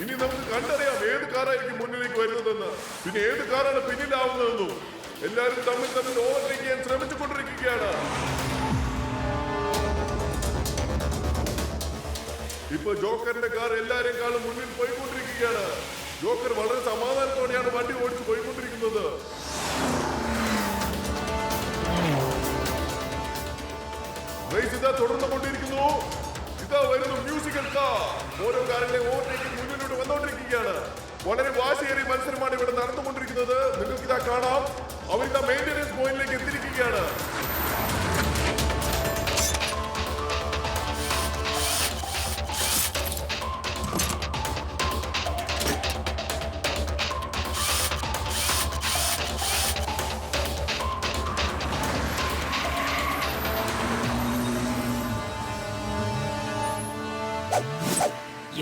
[SPEAKER 7] ഇനി നമുക്ക് കണ്ടറിയാം ഏത് കാറായിരിക്കും മുന്നിലേക്ക് വരുന്നതെന്ന്, പിന്നെ ഏത് കാറാണ് പിന്നിലാവുന്നതെന്നും. എല്ലാവരും തമ്മിൽ ഓവർടേക്ക് ചെയ്യാൻ ശ്രമിച്ചുകൊണ്ടിരിക്കുകയാണ്. ഇപ്പൊ ജോക്കറിന്റെ കാർ എല്ലാരെക്കാളും മുന്നിൽ പോയിക്കൊണ്ടിരിക്കുകയാണ്. ജോക്കർ വളരെ സമാധാനത്തോടെയാണ് വണ്ടി ഓടിച്ചു പോയിക്കൊണ്ടിരിക്കുന്നത്. റേസ് ഇതാ തുടർന്നുകൊണ്ടിരിക്കുന്നു. ഇതാ വരുന്നു മ്യൂസിക്കൽ കാർ. ഓരോ കാറിലെ ഓവർടേക്ക് മുന്നിലൂടെ വന്നുകൊണ്ടിരിക്കുകയാണ്. വളരെ വാശിയേറിയ മത്സരമാണ് ഇവിടെ നടന്നുകൊണ്ടിരിക്കുന്നത്. നിങ്ങൾക്ക് ഇതാ കാണാം, അവരിതാ മെയിന്റനൻസ് പോയിന്റിലേക്ക് എത്തിയിരിക്കുകയാണ്.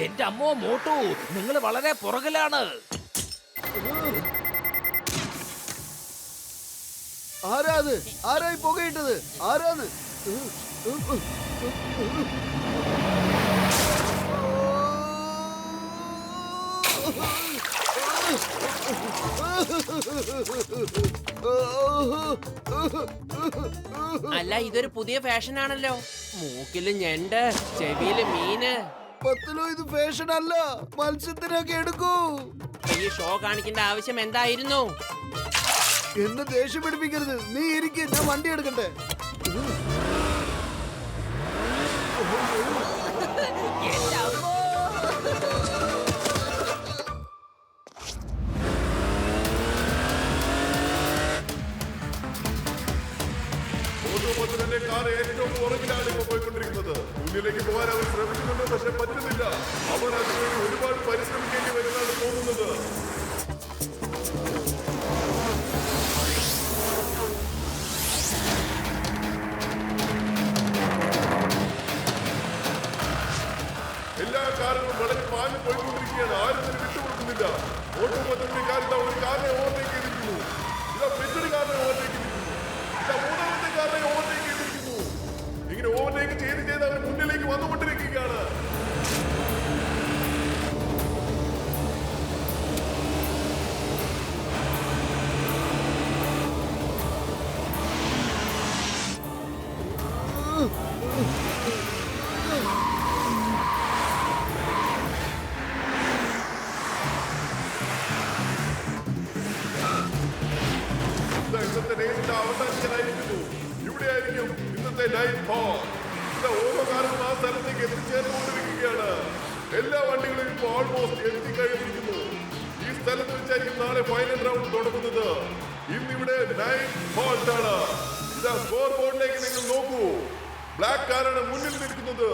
[SPEAKER 3] എന്റെ അമ്മോ മോട്ടു, നിങ്ങൾ വളരെ പുറകിലാണ്.
[SPEAKER 5] ആരാത്? ആരായി പുകയിട്ടത്? ആരാന്ന്?
[SPEAKER 6] അല്ല, ഇതൊരു പുതിയ ഫാഷൻ ആണല്ലോ. മൂക്കില് ഞണ്ട്, ചെവിയില് മീന്.
[SPEAKER 5] പത്തിലോ ഇത് ഫാഷൻ അല്ല, മത്സ്യത്തിനൊക്കെ എടുക്കൂ.
[SPEAKER 6] ഈ ഷോ കാണിക്കേണ്ട ആവശ്യം എന്തായിരുന്നു?
[SPEAKER 5] എന്നെ ദേഷ്യം പിടിപ്പിക്കരുത്. നീ ഇരിക്കും, ഞാൻ വണ്ടി എടുക്കട്ടെ.
[SPEAKER 7] കാർ ഏറ്റവും പുറകിലാണ് ഇപ്പൊ പോയിക്കൊണ്ടിരിക്കുന്നത്. മുന്നിലേക്ക് പോകാൻ അവർ ശ്രമിക്കുന്നുണ്ട്, പക്ഷെ പറ്റുന്നില്ല. അവർ അതിനുവേണ്ടി ഒരുപാട് പരിശ്രമിക്കേണ്ടി വരുന്നതാണ് തോന്നുന്നത്. ഓട്ടോമൊത്തത്തിന്റെ കാര്യം ഒരു കാറിനെ ഓവർടേക്ക് ചെയ്തിരിക്കുന്നു. ഇതാ മറ്റൊരു കാറിനെ ഓവർടേക്ക് ചെയ്തിരിക്കുന്നു. ഇതാ മൂന്നാമത്തെ കാറിനെ ഓവർടേക്ക് ചെയ്തിരിക്കുന്നു. ഇങ്ങനെ ഓവർടേക്ക് ചെയ്ത് അവർ മുന്നിലേക്ക് വന്നുകൊണ്ടിരിക്കുകയാണ്. ഇന്നത്തെ റേസിന്റെ അവസാനിക്കാനായിരിക്കുന്നു. ഇവിടെയായിരിക്കും ഇന്നത്തെ ലൈഫ് ഫോൾ. ഓരോ കാറും ആ സ്ഥലത്തേക്ക് എത്തിച്ചേർന്നുകൊണ്ടിരിക്കുകയാണ്. എല്ലാ വണ്ടികളും ഇപ്പോൾ ഓൾമോസ്റ്റ് എത്തിക്കഴിഞ്ഞിരിക്കുന്നു. ഈ സ്ഥലത്ത് വെച്ചായിരിക്കും നാളെ ഫൈനൽ റൗണ്ട് തുടങ്ങുന്നത്. ഇന്നിവിടെ നൈറ്റ് ഫോൾട്ട് ആണ്. ഇതാ സ്കോർ ബോർഡിലേക്ക് നിങ്ങൾ നോക്കൂ. ബ്ലാക്ക് കാറാണ് മുന്നിൽ നിൽക്കുന്നത്.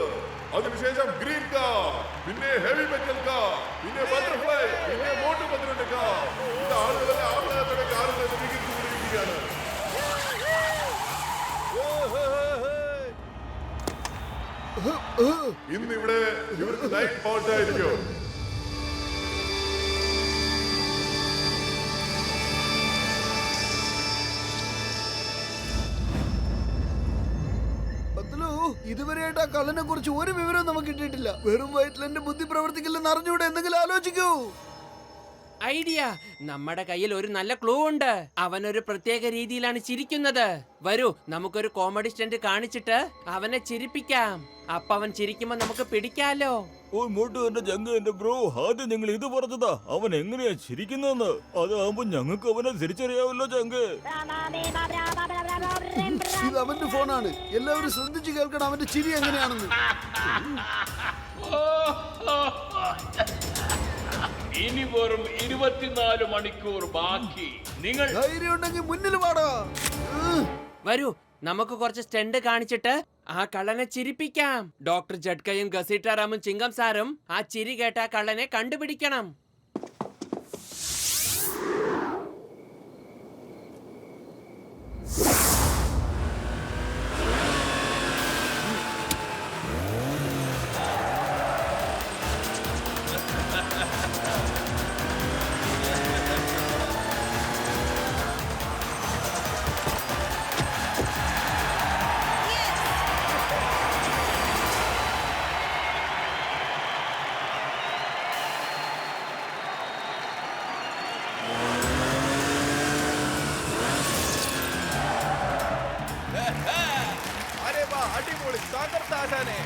[SPEAKER 7] അതിനുശേഷം ഗ്രീൻ കാർ, പിന്നെ ഹെവി മെറ്റൽ കാർ, പിന്നെ ബട്ടർഫ്ലൈ, പിന്നെ മോട്ടു 12 കാർ. ഇത് ആളുകളെ ആഹ്ലാദത്തോടെ കാറുകൾ സ്വീകരിച്ചുകൊണ്ടിരിക്കുകയാണ്. ഇന്നിവിടെ ഇവർക്ക് നൈറ്റ് ഫോൾട്ട് ആയിരിക്കും.
[SPEAKER 5] ഇതുവരെയായിട്ട് ആ കള്ളനെ കുറിച്ച് ഒരു വിവരവും നമുക്ക് കിട്ടിയിട്ടില്ല. വെറും വയറ്റിൽ എന്റെ ബുദ്ധി പ്രവർത്തിക്കില്ലെന്ന് അറിഞ്ഞൂടെ? എന്തെങ്കിലും ആലോചിക്കൂ.
[SPEAKER 6] ഐഡിയ. നമ്മുടെ കയ്യിൽ ഒരു നല്ല ക്ലൂ ഉണ്ട്. അവനൊരു പ്രത്യേക രീതിയിലാണ് ചിരിക്കുന്നത്. വരൂ, നമുക്കൊരു കോമഡി സ്റ്റന്റ് കാണിച്ചിട്ട് അവനെ ചിരിപ്പിക്കാം. അപ്പൊ അവൻ ചിരിക്കുമ്പോ നമുക്ക് പിടിക്കാലോ.
[SPEAKER 8] ഓ മോട്ടു, എന്റെ ജങ്ക്, എന്റെ ബ്രോ, ആദ്യം നിങ്ങൾ ഇത് പറഞ്ഞതാ അവൻ എങ്ങനെയാ ചിരിക്കുന്നതെന്ന്. അതാകുമ്പോ ഞങ്ങൾക്ക് അവനെ തിരിച്ചറിയാവല്ലോ ജങ്ക്.
[SPEAKER 5] ഇത് അവന്റെ ഫോണാണ്. എല്ലാവരും ശ്രദ്ധിച്ചു കേൾക്കണം അവന്റെ ചിരി എങ്ങനെയാണെന്ന്.
[SPEAKER 10] ഇനി വെറും 24 മണിക്കൂർ ബാക്കി. നിങ്ങൾ
[SPEAKER 5] ധൈര്യം ഉണ്ടെങ്കിൽ മുന്നിൽ പാടാ.
[SPEAKER 6] വരൂ, നമുക്ക് കുറച്ച് സ്റ്റണ്ട് കാണിച്ചിട്ട് ആ കള്ളനെ ചിരിപ്പിക്കാം. ഡോക്ടർ ജഡ്കയും ഗസീട്ടാറാമും ചിങ്കം സാറും ആ ചിരി കേട്ട ആ കള്ളനെ കണ്ടുപിടിക്കണം.
[SPEAKER 4] അടിപൊളി തകർത്താശാനെ.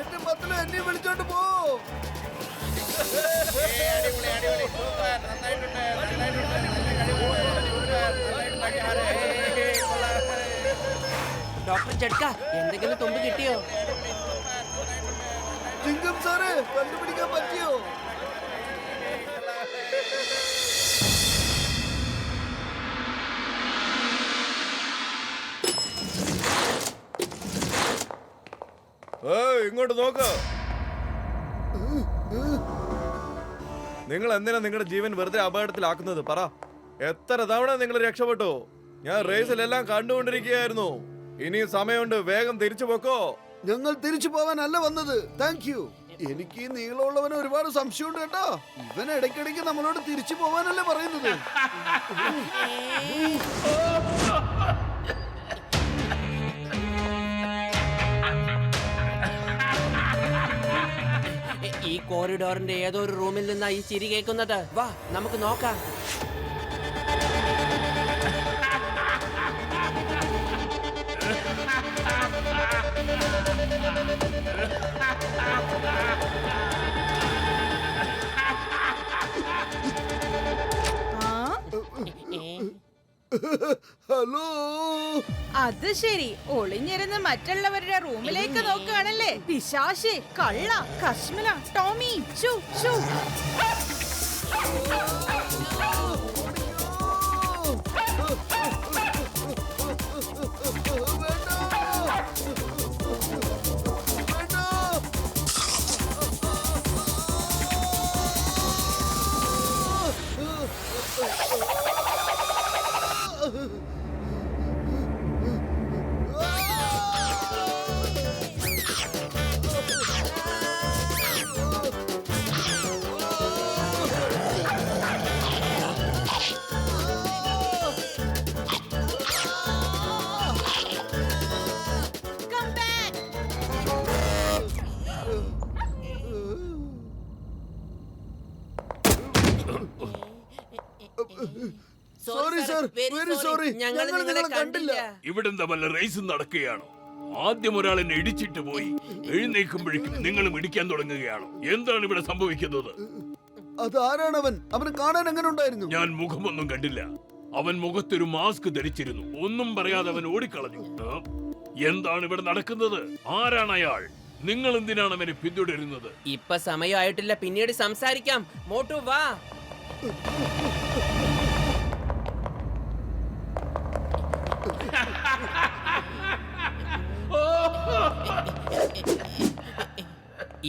[SPEAKER 5] എന്റെ മക്കളെ എന്നെ വിളിച്ചോണ്ട് പോ.
[SPEAKER 6] ഡോക്ടർ ജഡ്ക, എന്തെങ്കിലും തുമ്പ് കിട്ടിയോ?
[SPEAKER 5] ചിങ്കം സാറ് കണ്ടുപിടിക്കാൻ പറ്റിയോ?
[SPEAKER 4] ഇങ്ങോട്ട് നോക്ക്. നിങ്ങൾ എന്തിനാ നിങ്ങളുടെ ജീവൻ വെറുതെ അപകടത്തിലാക്കുന്നത്? പറ, എത്ര തവണ നിങ്ങൾ രക്ഷപ്പെട്ടു? ഞാൻ റേസിലെല്ലാം കണ്ടുകൊണ്ടിരിക്കുകയായിരുന്നു. ഇനിയും സമയമുണ്ട്, വേഗം തിരിച്ചു പോക്കോ.
[SPEAKER 5] ഞങ്ങൾ തിരിച്ചു പോവാനല്ല വന്നത്. Thank you. എനിക്ക് ഈ നീളമുള്ളവന് ഒരുപാട് സംശയമുണ്ട് കേട്ടോ. ഇവൻ ഇടയ്ക്കിടയ്ക്ക് നമ്മളോട് തിരിച്ചു പോവാനല്ലേ പറയുന്നത്.
[SPEAKER 6] ഈ കോറിഡോറിന്റെ ഏതോ ഒരു റൂമിൽ നിന്നാ ഈ ചിരി കേൾക്കുന്നത്. വാ നമുക്ക് നോക്കാം.
[SPEAKER 5] ഹലോ.
[SPEAKER 11] അത് ശരി, ഒളിഞ്ഞിരുന്ന് മറ്റുള്ളവരുടെ റൂമിലേക്ക് നോക്കുകയാണല്ലേ? പിശാശി, കള്ള, കശ്മല, Tommy, shoo, shoo.
[SPEAKER 5] Sorry sir, very sorry. ഞങ്ങൾ നിങ്ങളെ കണ്ടില്ല.
[SPEAKER 10] ഇവിടെന്താ വല്ല റേസും നടക്കുകയാണോ? ആദ്യം ഒരാൾ എന്നെ ഇടിച്ചിട്ട് പോയി, എഴുന്നേൽക്കുമ്പോഴേക്കും നിങ്ങളും ഇടിക്കാൻ തുടങ്ങുകയാണോ? എന്താണ് ഇവിടെ സംഭവിക്കുന്നത്?
[SPEAKER 5] അത് ആരാണവൻ? അവന് കാണാൻ എങ്ങനെ ഉണ്ടായിരുന്നു?
[SPEAKER 10] ഞാൻ മുഖമൊന്നും കണ്ടില്ല. അവൻ മുഖത്തൊരു മാസ്ക് ധരിച്ചിരുന്നു. ഒന്നും പറയാതെ അവൻ ഓടിക്കളഞ്ഞു. എന്താണ് ഇവിടെ നടക്കുന്നത്? ആരാണ് അയാൾ? നിങ്ങൾ എന്തിനാണ് അവനെ പിന്തുടരുന്നത്?
[SPEAKER 6] ഇപ്പൊ സമയമായിട്ടില്ല, പിന്നീട് സംസാരിക്കാം. മോട്ടു വാ.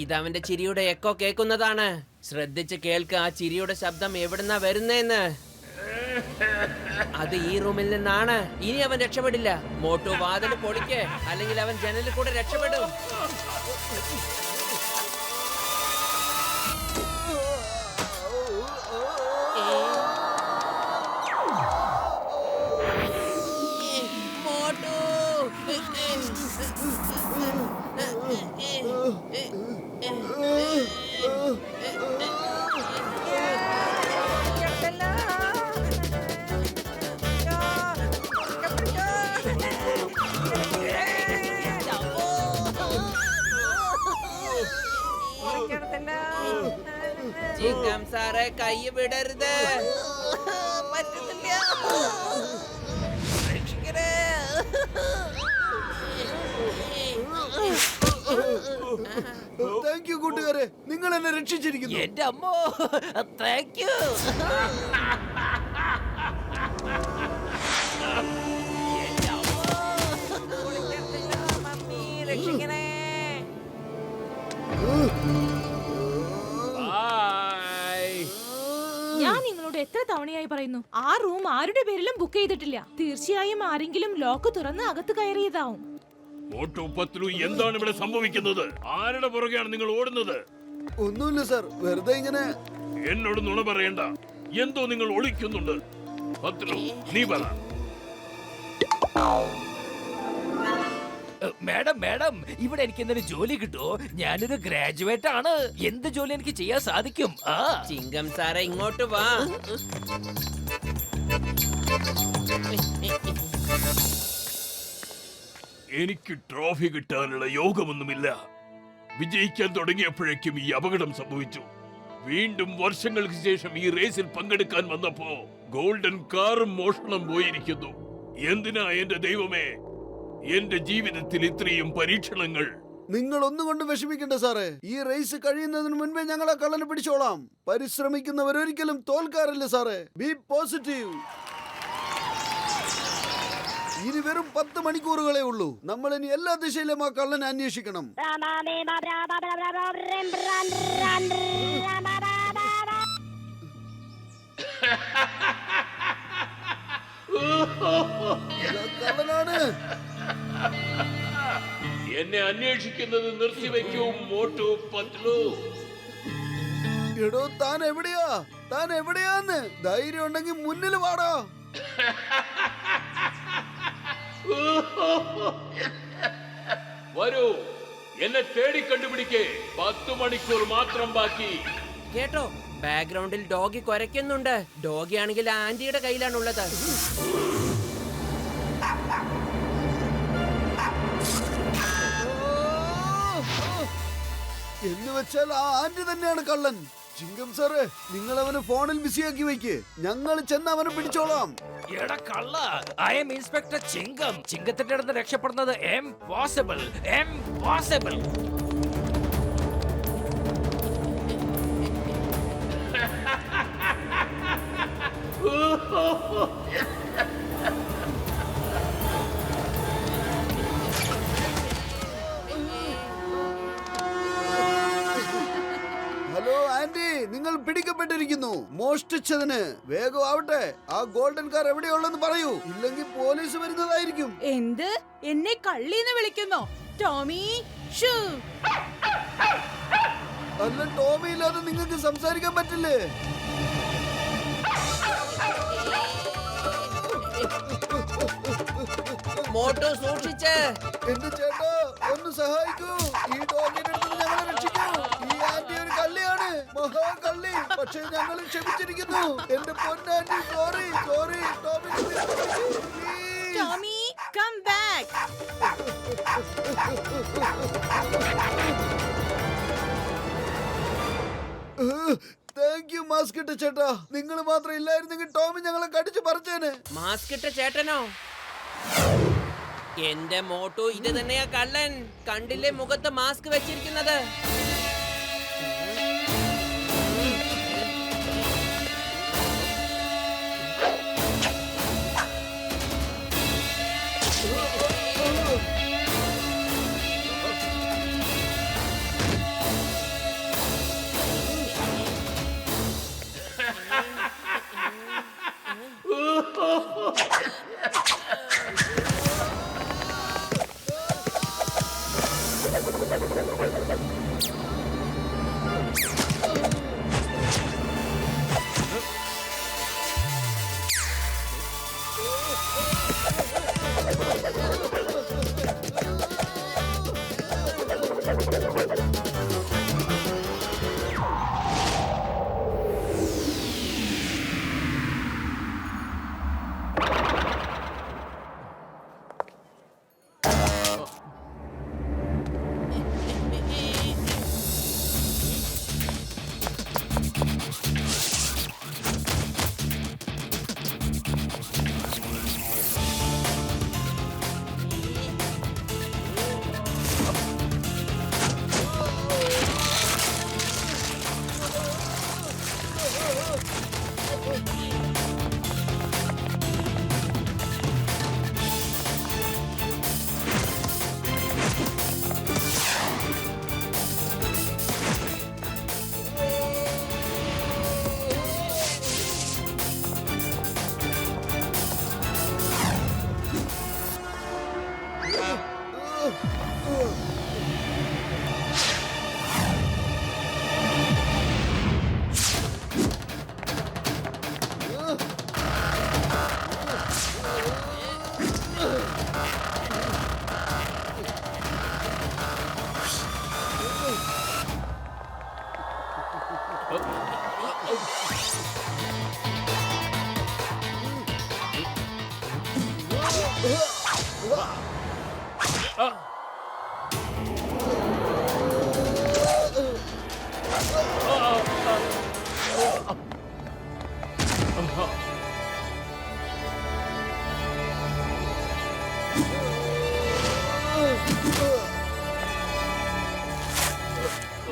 [SPEAKER 6] ഇതവന്റെ ചിരിയുടെ എക്കോ കേൾക്കുന്നതാണ്. ശ്രദ്ധിച്ച് കേൾക്ക, ആ ചിരിയുടെ ശബ്ദം എവിടുന്നാ വരുന്നേന്ന്. അത് ഈ റൂമിൽ നിന്നാണ്. ഇനി അവൻ രക്ഷപ്പെടില്ല. മോട്ടു വാതിൽ പൊളിക്ക്, അല്ലെങ്കിൽ അവൻ ജനലിൽ കൂടെ രക്ഷപ്പെടും. ചിങ്കം സാറേ, കൈ വിടരുത്.
[SPEAKER 5] താങ്ക് യു കൂട്ടുകാരെ, നിങ്ങൾ എന്നെ രക്ഷിച്ചിരിക്കുന്നു.
[SPEAKER 3] എന്റെ അമ്മോ, താങ്ക് യു.
[SPEAKER 11] ഞാൻ നിങ്ങളോട് എത്ര തവണയായി പറയുന്നു, ആ റൂം ആരുടെ പേരിലും ബുക്ക് ചെയ്തിട്ടില്ല. തീർച്ചയായും ആരെങ്കിലും ലോക്ക് തുറന്ന് അകത്ത് കയറിയതാവും.
[SPEAKER 10] മോട്ടു പത്ലു, എന്താണ് ഇവിടെ സംഭവിക്കുന്നത്? ആരുടെ പുറകെയാണ് നിങ്ങൾ ഓടുന്നത്?
[SPEAKER 5] ഒന്നുമില്ല സർ, വെറുതെ ഇങ്ങനെ.
[SPEAKER 10] എന്നോട് നുണ പറയണ്ട. എന്തോ നിങ്ങൾ ഒളിക്കുന്നുണ്ട്. പത്ലു, നീ പറ.
[SPEAKER 3] മാഡം മാഡം, ഇവിടെ എനിക്ക് എന്തൊരു ജോലി കിട്ടുമോ? ഞാനൊരു ഗ്രാജുവേറ്റ് ആണ്. എന്ത് ജോലി എനിക്ക് ചെയ്യാൻ സാധിക്കും?
[SPEAKER 6] ചിങ്കം സാറേ, ഇങ്ങോട്ട് വാ.
[SPEAKER 10] എനിക്ക് ട്രോഫി കിട്ടാനുള്ള യോഗമൊന്നുമില്ല. വിജയിക്കാൻ തുടങ്ങിയപ്പോഴേക്കും ഈ അപകടം സംഭവിച്ചു. വീണ്ടും വർഷങ്ങൾക്ക് ശേഷം ഈ റേസിൽ പങ്കെടുക്കാൻ വന്നപ്പോ ഗോൾഡൻ കാറും മോഷണം പോയിരിക്കുന്നു. എന്തിനാ എന്റെ ദൈവമേ എന്റെ ജീവിതത്തിൽ ഇത്രയും പരീക്ഷണങ്ങൾ?
[SPEAKER 5] നിങ്ങൾ ഒന്നുകൊണ്ടും വിഷമിക്കണ്ട സാറേ. ഈ റേസ് കഴിയുന്നതിന് മുൻപേ ഞങ്ങൾ ആ കള്ളനെ പിടിച്ചോളാം. പരിശ്രമിക്കുന്നവരൊരിക്കലും തോൽക്കാറില്ല സാറേ. B positive. ഇനി വെറും 10 മണിക്കൂറുകളേ ഉള്ളൂ. നമ്മൾ ഇനി എല്ലാ ദിശയിലും ആ കള്ളനെ അന്വേഷിക്കണം. കള്ളനാണ്.
[SPEAKER 10] എന്നെ അന്വേഷിക്കുന്നത് നിർത്തിവെക്കൂ മോട്ടു പത്ലു.
[SPEAKER 5] എടോ താൻ എവിടെയാ? താൻ എവിടെയാന്ന്? ധൈര്യം ഉണ്ടെങ്കിൽ മുന്നിൽ വാടാ.
[SPEAKER 10] വരൂ, എന്നെ തേടി കണ്ടുപിടിക്കേ. 10 മണിക്കൂർ മാത്രം ബാക്കി.
[SPEAKER 6] കേട്ടോ, ബാക്ക്ഗ്രൗണ്ടിൽ ഡോഗി കുരയ്ക്കുന്നുണ്ട്. ഡോഗി ആണെങ്കിൽ ആന്റിയുടെ കയ്യിലാണുള്ളത്.
[SPEAKER 5] എന്ന് വെച്ചാൽ ആ ആന്റി തന്നെയാണ് കള്ളൻ. ചിങ്കം സാറ്, നിങ്ങൾ അവനെ ഫോണിൽ ബിസിയാക്കി വെക്ക്. ഞങ്ങൾ ചെന്ന് അവനെ പിടിച്ചോളാം.
[SPEAKER 3] എടാ കള്ള, ഐ എം ഇൻസ്പെക്ടർ ചിങ്കം. ചിങ്കത്തിന്റെ അടുത്ത് രക്ഷപ്പെടുന്നത് ഇംപോസിബിൾ.
[SPEAKER 5] ഹലോ ആന്റി, നിങ്ങൾ പിടിക്കപ്പെട്ടിരിക്കുന്നു. മോഷ്ടിച്ചതിന്. വേഗം ആവട്ടെ. ആ ഗോൾഡൻ കാർ എവിടെയുള്ളെന്ന് പറയൂ, ഇല്ലെങ്കിൽ പോലീസ് വരുന്നതായിരിക്കും.
[SPEAKER 11] എന്ത്? എന്നെ കള്ളിന്ന് വിളിക്കുന്നോ? ടോമി ഷൂ.
[SPEAKER 5] അല്ല, ടോമി ഇല്ലാതെ നിങ്ങൾക്ക് സംസാരിക്കാൻ പറ്റില്ലേ?
[SPEAKER 6] മോട്ടു സൂക്ഷിച്ച്.
[SPEAKER 5] എന്റെ ചേട്ടാ, ഒന്ന് സഹായിക്കൂ. ഈ ഡോഗിനെ അടുത്ത് ഞങ്ങളെ രക്ഷിക്കൂ. ഈ ആന്റി ഒരു കള്ളിയാണ്, മഹാകള്ളി. പക്ഷേ ഞങ്ങൾ ക്ഷമിച്ചിരിക്കുന്നു. എന്റെ പൊന്നാന്റി, sorry.
[SPEAKER 11] Tommy, come back.
[SPEAKER 5] Thank you mask ഇട്ട ചേട്ടാ. നിങ്ങൾ മാത്രം ഇല്ലായിരുന്നെങ്കിൽ ടോമി ഞങ്ങളെ കടിച്ചു പറിച്ചേനെ.
[SPEAKER 6] മാസ്ക് ഇട്ട ചേട്ടനോ? എന്റെ മോട്ടു ഇത് തന്നെയാ കള്ളൻ. കണ്ടില്ലേ മുഖത്ത് മാസ്ക് വെച്ചിരിക്കുന്നത്?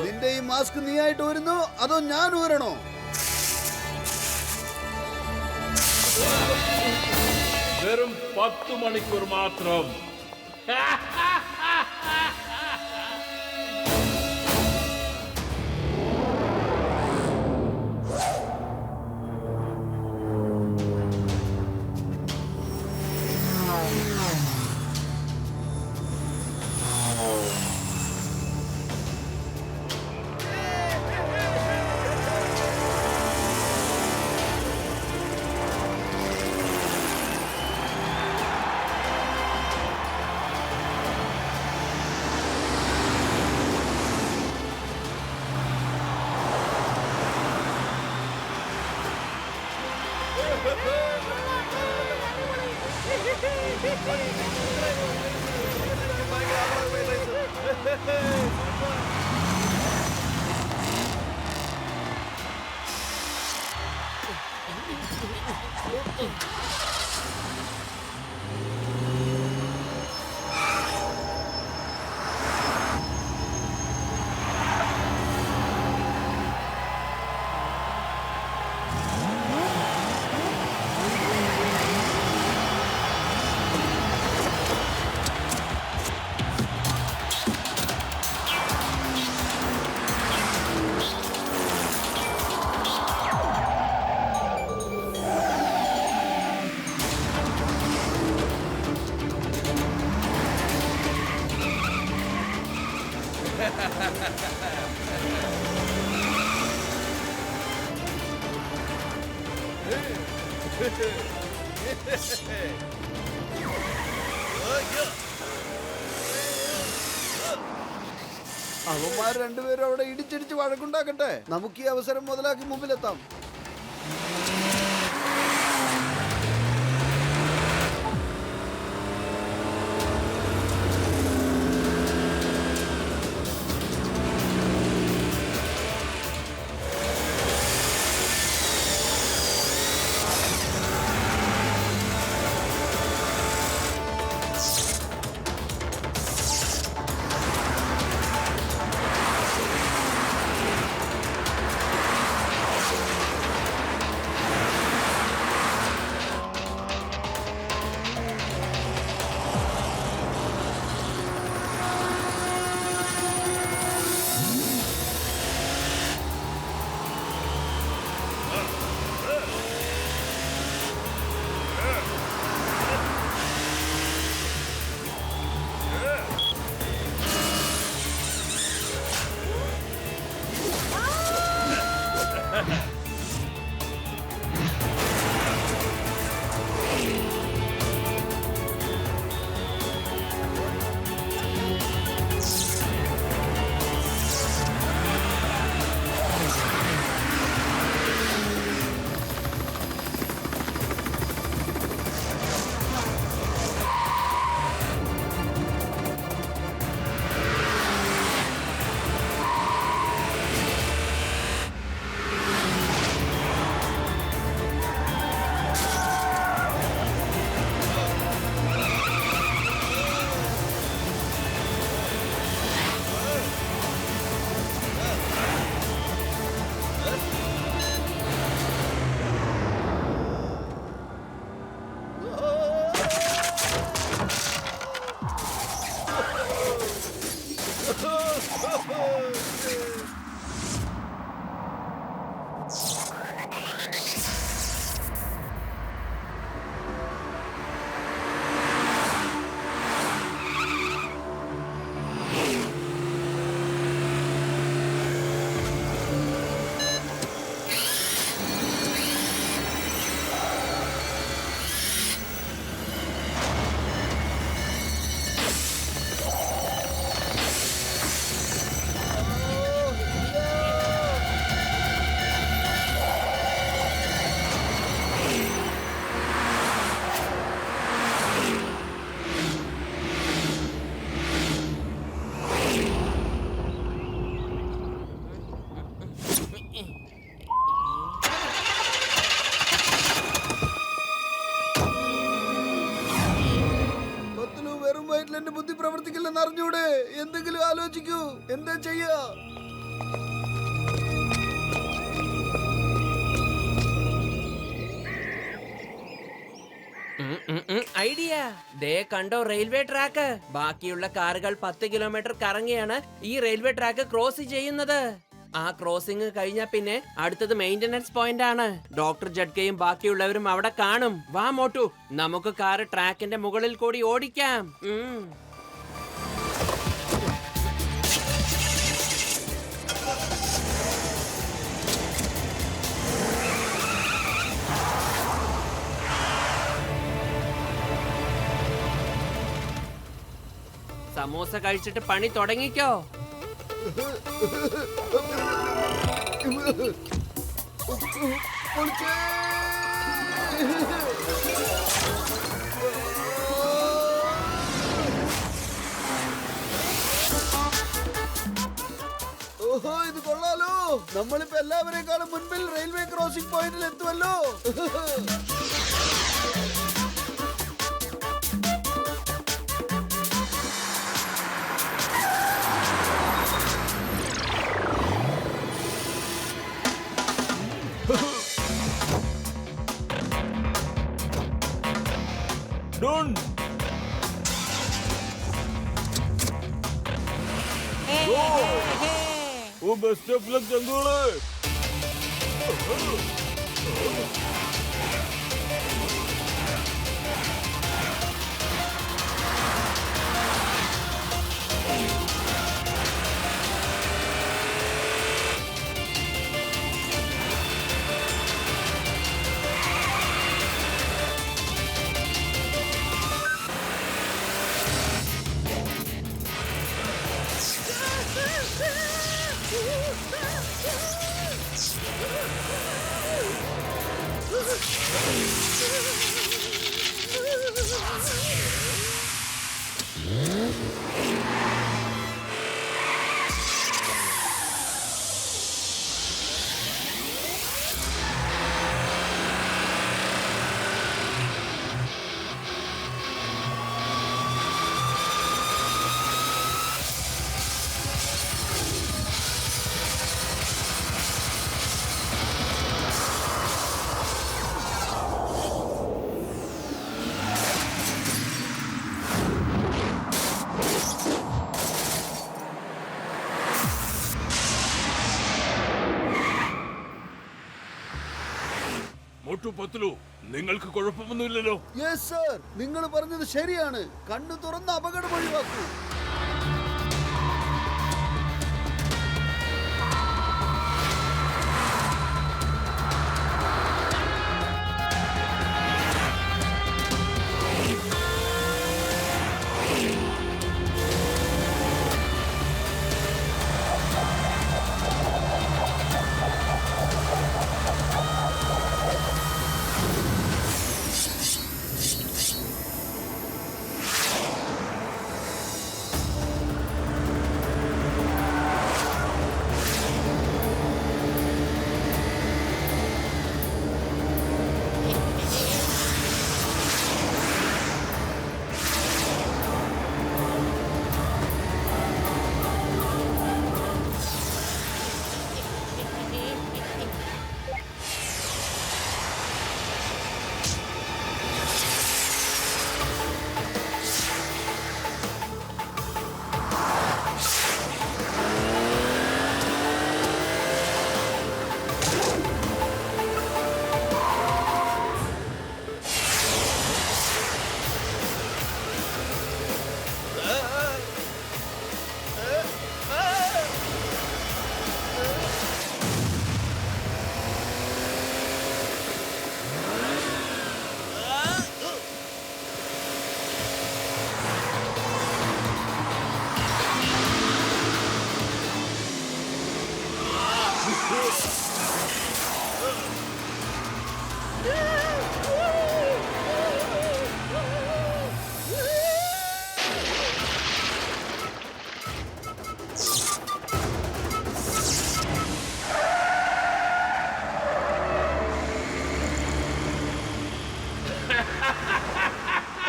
[SPEAKER 5] നിന്റെ ഈ മാസ്ക് നീ ആയിട്ട് ഊരുന്നോ അതോ ഞാൻ ഊരണോ?
[SPEAKER 10] വെറും 10 മണിക്കൂർ മാത്രം.
[SPEAKER 5] അവന്മാർ രണ്ടുപേരും അവിടെ ഇടിച്ചിടിച്ച് വഴക്കുണ്ടാക്കട്ടെ. നമുക്ക് ഈ അവസരം മുതലാക്കി മുമ്പിലെത്താം. എന്റെ ബുദ്ധി പ്രവർത്തിക്കില്ലെന്ന് അറിഞ്ഞൂടെ? എന്തെങ്കിലും ആലോചിക്കൂ. എന്താ ചെയ്യാ?
[SPEAKER 6] ഐഡിയ. ദേ കണ്ടോ റെയിൽവേ ട്രാക്ക്. ബാക്കിയുള്ള കാറുകൾ 10 കിലോമീറ്റർ കറങ്ങിയാണ് ഈ റെയിൽവേ ട്രാക്ക് ക്രോസ് ചെയ്യുന്നത്. ആ ക്രോസിംഗ് കഴിഞ്ഞാ പിന്നെ അടുത്തത് മെയിന്റനൻസ് പോയിന്റ് ആണ്. ഡോക്ടർ ജഡ്കയും ബാക്കിയുള്ളവരും അവിടെ കാണും. വാ മോട്ടു, നമുക്ക് കാറ് ട്രാക്കിന്റെ മുകളിൽ കൂടി ഓടിക്കാം. സമോസ കഴിച്ചിട്ട് പണി തുടങ്ങിക്കോ.
[SPEAKER 5] ഓഹോ, ഇത് കൊള്ളാലോ. നമ്മളിപ്പോ എല്ലാവരെക്കാളും മുൻപിൽ റെയിൽവേ ക്രോസിംഗ് പോയിന്റിൽ എത്തുമല്ലോ.
[SPEAKER 8] Don't. Oh, best of luck, Jangule.
[SPEAKER 10] Patlu, നിങ്ങൾക്ക് കുഴപ്പമൊന്നുമില്ലല്ലോ?
[SPEAKER 5] യെസ് സർ, നിങ്ങൾ പറഞ്ഞത് ശരിയാണ്. കണ്ണു തുറന്ന് അപകടം ഒഴിവാക്കൂ.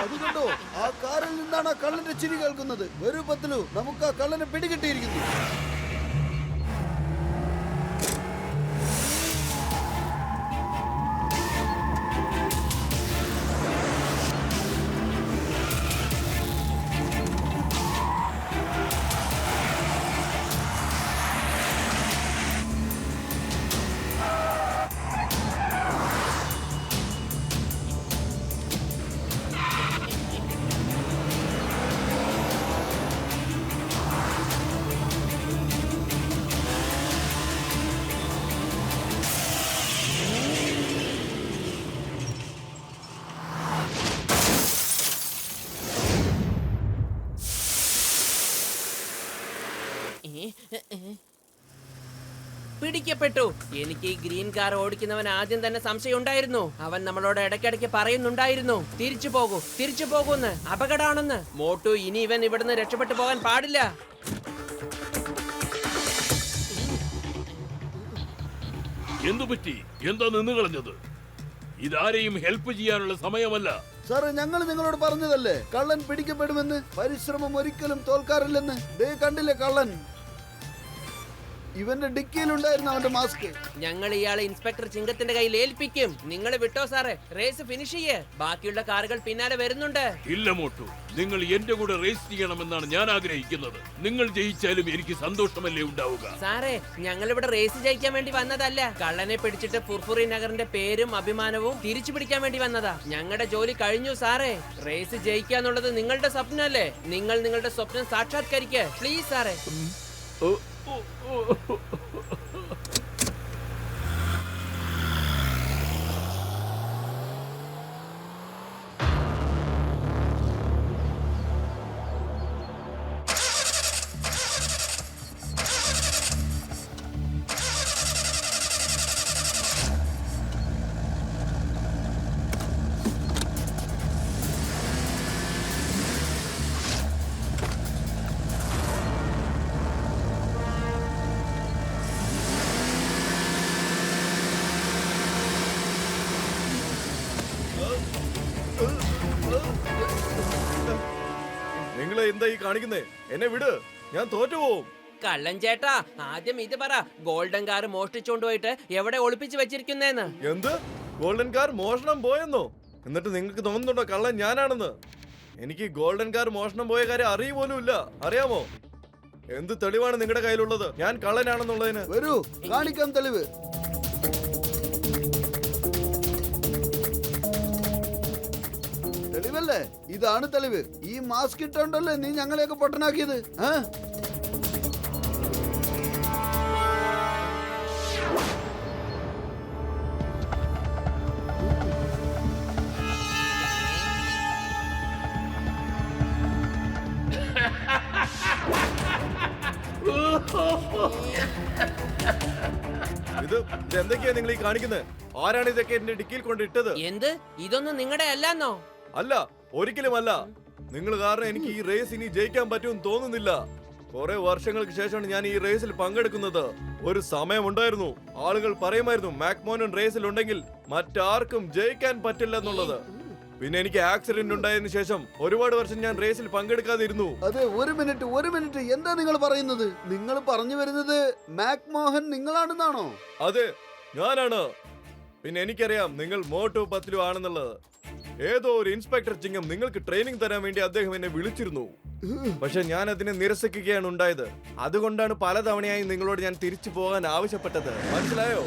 [SPEAKER 5] അതുകൊണ്ടോ ആ കാറിൽ നിന്നാണ് ആ കള്ളന്റെ ചിരി കേൾക്കുന്നത്. വരൂ പത്ലു, നമുക്ക് ആ കള്ളനെ പിടികിട്ടിയിരിക്കുന്നു.
[SPEAKER 6] പിടിക്കപ്പെട്ടു. എനിക്ക് ഈ ഗ്രീൻ കാർ ഓടിക്കുന്നവൻ ആദ്യം തന്നെ സംശയം ഉണ്ടായിരുന്നു. അവൻ നമ്മളോട് ഇടയ്ക്കിടയ്ക്ക് പറയുന്നുണ്ടായിരുന്നു, തിരിച്ചു പോകൂന്ന്, അപകടമാണെന്ന്. മോട്ടു, ഇനി ഇവൻ ഇവിടുന്ന് രക്ഷപ്പെട്ടു പോകാൻ പാടില്ല.
[SPEAKER 10] എന്തു പറ്റി? എന്താ നിന്ന് കളഞ്ഞത്? ഇതാരെയും ഹെൽപ്പ് ചെയ്യാനുള്ള സമയമല്ല.
[SPEAKER 5] സാറേ, ഞങ്ങൾ നിങ്ങളോട് പറഞ്ഞതല്ലേ കള്ളൻ പിടിക്കപ്പെടുമെന്ന്. പരിശ്രമം ഒരിക്കലും തോൽക്കാറില്ലെന്ന്. ദേ കണ്ടില്ലേ കള്ളൻ, ഇവന്റെ ഡിക്കിയിലുണ്ടായിരുന്നു അവന്റെ മാസ്ക്.
[SPEAKER 6] ഞങ്ങൾ ഇയാളെ ഇൻസ്പെക്ടർ ചിങ്കത്തിന്റെ കയ്യിൽ ഏൽപ്പിക്കും. നിങ്ങൾ വിട്ടോ സാറേ, റേസ് ഫിനിഷ് ചെയ്യേ. ബാക്കിയുള്ള കാറുകൾ പിന്നാലെ വരുന്നുണ്ട്.
[SPEAKER 10] ഇല്ല മോട്ടു, നിങ്ങൾ എന്റെ കൂടെ റേസ് ചെയ്യണമെന്നാണ് ഞാൻ ആഗ്രഹിക്കുന്നത്. നിങ്ങൾ ജയിച്ചാലും എനിക്ക് സന്തോഷമല്ലേ ഉണ്ടാവുക.
[SPEAKER 6] സാറേ, ഞങ്ങൾ ഇവിടെ റേസ് ജയിക്കാൻ വേണ്ടി വന്നതല്ല. കള്ളനെ പിടിച്ചിട്ട് ഫുർഫുറി നഗറിന്റെ പേരും അഭിമാനവും തിരിച്ചു പിടിക്കാൻ വേണ്ടി വന്നതാ. ഞങ്ങളുടെ ജോലി കഴിഞ്ഞു സാറേ. റേസ് ജയിക്കാന്നുള്ളത് നിങ്ങളുടെ സ്വപ്നമല്ലേ. നിങ്ങൾ നിങ്ങളുടെ സ്വപ്നം സാക്ഷാത്കരിക്കുക പ്ലീസ് സാറേ.
[SPEAKER 4] നിങ്ങളെ എന്താ ഈ കാണിക്കുന്നേ? എന്നെ വിട്, ഞാൻ തോറ്റുപോകും.
[SPEAKER 6] കള്ളൻ ചേട്ടാ, ആദ്യം ഇത് പറ, ഗോൾഡൻ കാർ മോഷ്ടിച്ചോണ്ടുപോയിട്ട് എവിടെ ഒളിപ്പിച്ചു വെച്ചിരിക്കുന്നേന്ന്.
[SPEAKER 4] എന്ത്? ഗോൾഡൻ കാർ മോഷണം പോയെന്നോ? എന്നിട്ട് നിങ്ങൾക്ക് തോന്നുന്നുണ്ടോ കള്ളൻ ഞാനാണെന്ന്? എനിക്ക് ഗോൾഡൻ കാർ മോഷണം പോയ കാര്യം അറിയുപോലും ഇല്ല. അറിയാമോ? എന്ത് തെളിവാണ് നിങ്ങളുടെ കയ്യിലുള്ളത് ഞാൻ കള്ളനാണെന്നുള്ളതിന്?
[SPEAKER 5] വരൂ, കാണിക്കാം തെളിവ്. തെളിവല്ലേ? ഇതാണ് തെളിവ്. ഈ മാസ്ക് ഇട്ടോണ്ടല്ലേ നീ ഞങ്ങളെയൊക്കെ പൊട്ടനാക്കിയത്?
[SPEAKER 4] ഇത് എന്തൊക്കെയാ നിങ്ങൾ ഈ കാണിക്കുന്നത്? ആരാണ് ഇതൊക്കെ എന്റെ ഡിക്കിയിൽ കൊണ്ടിട്ടത്?
[SPEAKER 6] എന്ത്? ഇതൊന്നും നിങ്ങളുടെ അല്ലാന്നോ?
[SPEAKER 4] അല്ല, ഒരിക്കലും അല്ല. നിങ്ങൾ കാരണം എനിക്ക് ഈ റേസ് ഇനി ജയിക്കാൻ പറ്റുമെന്ന് തോന്നുന്നില്ല. കുറെ വർഷങ്ങൾക്ക് ശേഷമാണ് ഞാൻ ഈ റേസിൽ പങ്കെടുക്കുന്നത്. ഒരു സമയമുണ്ടായിരുന്നു ആളുകൾ പറയുമായിരുന്നു മാക്മോനൻ റേസിൽ ഉണ്ടെങ്കിൽ മറ്റാർക്കും ജയിക്കാൻ പറ്റില്ല എന്നുള്ളത്. പിന്നെ എനിക്ക് ആക്സിഡന്റ് ഉണ്ടായതിനു ശേഷം ഒരുപാട് വർഷം ഞാൻ റേസിൽ പങ്കെടുക്കാതിരുന്നു.
[SPEAKER 5] അതെ, ഒരു മിനിറ്റ്, എന്താ നിങ്ങൾ പറയുന്നത്? നിങ്ങൾ പറഞ്ഞു വരുന്നത് മാക്മോഹൻ നിങ്ങളാണെന്നാണോ?
[SPEAKER 4] അതെ, ഞാനാണ്. പിന്നെ എനിക്കറിയാം നിങ്ങൾ മോട്ടു പത്ലു ആണെന്നുള്ളത്. ഏതോ ഒരു ഇൻസ്പെക്ടർ ചിങ്ങം നിങ്ങൾക്ക് ട്രെയിനിങ് തരാൻ വേണ്ടി അദ്ദേഹം എന്നെ വിളിച്ചിരുന്നു. പക്ഷെ ഞാൻ അതിനെ നിരസിക്കുകയാണ് ഉണ്ടായത്. അതുകൊണ്ടാണ് പലതവണയായി നിങ്ങളോട് ഞാൻ തിരിച്ചു പോകാൻ ആവശ്യപ്പെട്ടത്. മനസ്സിലായോ?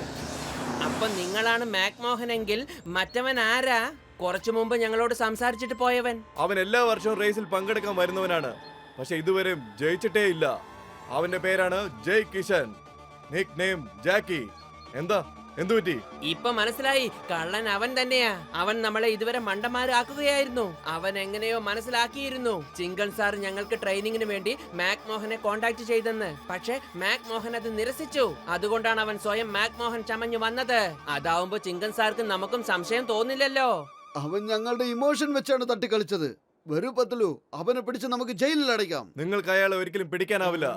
[SPEAKER 6] അപ്പൊ നിങ്ങളാണ് മാക്മോഹൻ എങ്കിൽ മറ്റവൻ ആരാ? കുറച്ചു മുമ്പ് ഞങ്ങളോട് സംസാരിച്ചിട്ട് പോയവൻ.
[SPEAKER 4] അവൻ എല്ലാ വർഷവും റേസിൽ പങ്കെടുക്കാൻ വരുന്നവനാണ്. പക്ഷെ ഇതുവരെ ജയിച്ചിട്ടേ ഇല്ല. അവന്റെ പേരാണ് ജയ് കിഷൻ, നിക് നെയിം ജാക്കി. എന്താ, എന്തുപറ്റി?
[SPEAKER 6] ഇപ്പൊ മനസ്സിലായി, കള്ളൻ അവൻ തന്നെയാ. അവൻ നമ്മളെ ഇതുവരെ മണ്ടന്മാരാക്കുകയായിരുന്നു. അവൻ എങ്ങനെയോ മനസ്സിലാക്കിയിരുന്നു ചിങ്കൻ സാർ ഞങ്ങൾക്ക് ട്രെയിനിങ്ങിന് വേണ്ടി മാക്മോഹനെ കോണ്ടാക്ട് ചെയ്തെന്ന്. പക്ഷെ മാക്മോഹൻ അത് നിരസിച്ചു. അതുകൊണ്ടാണ് അവൻ സ്വയം മാക്മോഹൻ ചമഞ്ഞു വന്നത്. അതാവുമ്പോ ചിങ്കൻ സാർക്ക് നമുക്കും സംശയം തോന്നില്ലല്ലോ.
[SPEAKER 5] അവൻ ഞങ്ങളുടെ ഇമോഷൻ വെച്ചാണ് തട്ടിക്കളിച്ചത്. വരൂ പത്ലു, അവനെ പിടിച്ച് നമുക്ക് ജയിലിൽ അടയ്ക്കാം.
[SPEAKER 4] നിങ്ങൾക്ക് അയാളെ ഒരിക്കലും പിടിക്കാനാവില്ല.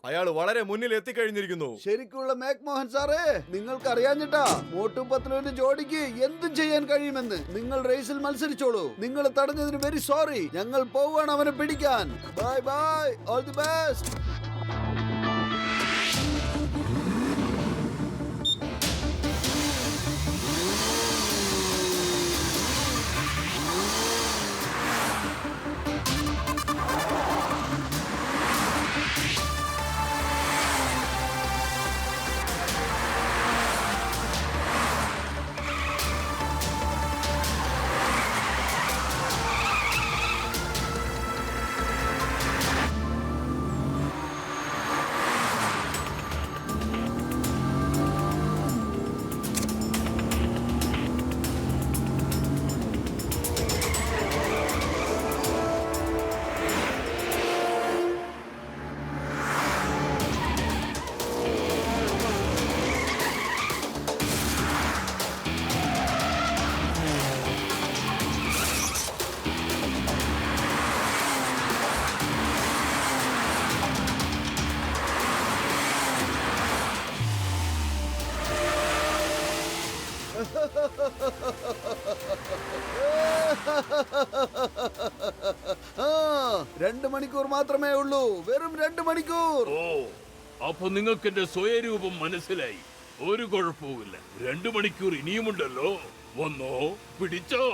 [SPEAKER 4] അയാൾ വളരെ മുന്നിൽ എത്തിക്കഴിഞ്ഞിരിക്കുന്നു.
[SPEAKER 5] ശരിക്കുള്ള മാക്മോഹൻ സാറേ, നിങ്ങൾക്ക് അറിയാഞ്ഞിട്ടാ മോട്ടു പത്ലുവിന്റെ ജോഡിക്ക് എന്തും ചെയ്യാൻ കഴിയുമെന്ന്. നിങ്ങൾ റേസിൽ മത്സരിച്ചോളൂ. നിങ്ങൾ തടഞ്ഞതിന് വെരി സോറി. ഞങ്ങൾ പോവാണ് അവനെ പിടിക്കാൻ. Bye bye, all the best. ആ, 2 മണിക്കൂർ മാത്രമേ ഉള്ളൂ. വെറും 2 മണിക്കൂർ.
[SPEAKER 10] ഓ, അപ്പൊ നിങ്ങൾക്ക് എന്റെ സ്വയരൂപം മനസ്സിലായി. ഒരു കുഴപ്പവുമില്ല. 2 മണിക്കൂർ ഇനിയുമുണ്ടല്ലോ. വന്നോ, പിടിച്ചോ.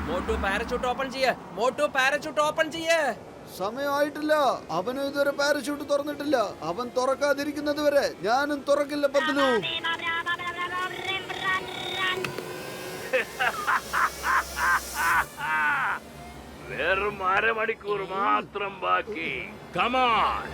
[SPEAKER 6] മോട്ടു പാരച്യൂട്ട് ഓപ്പൺ ചെയ്യ്. മോട്ടു പാരച്യൂട്ട് ഓപ്പൺ ചെയ്യ്.
[SPEAKER 5] സമയമായിട്ടില്ല. അവനും ഇതുവരെ പാരച്യൂട്ട് തുറന്നിട്ടില്ല. അവൻ തുറക്കാതിരിക്കുന്നത് വരെ ഞാനും തുറക്കില്ല പത്തിലു.
[SPEAKER 10] വെറും അരമണിക്കൂർ മാത്രം ബാക്കി. കമാൺ.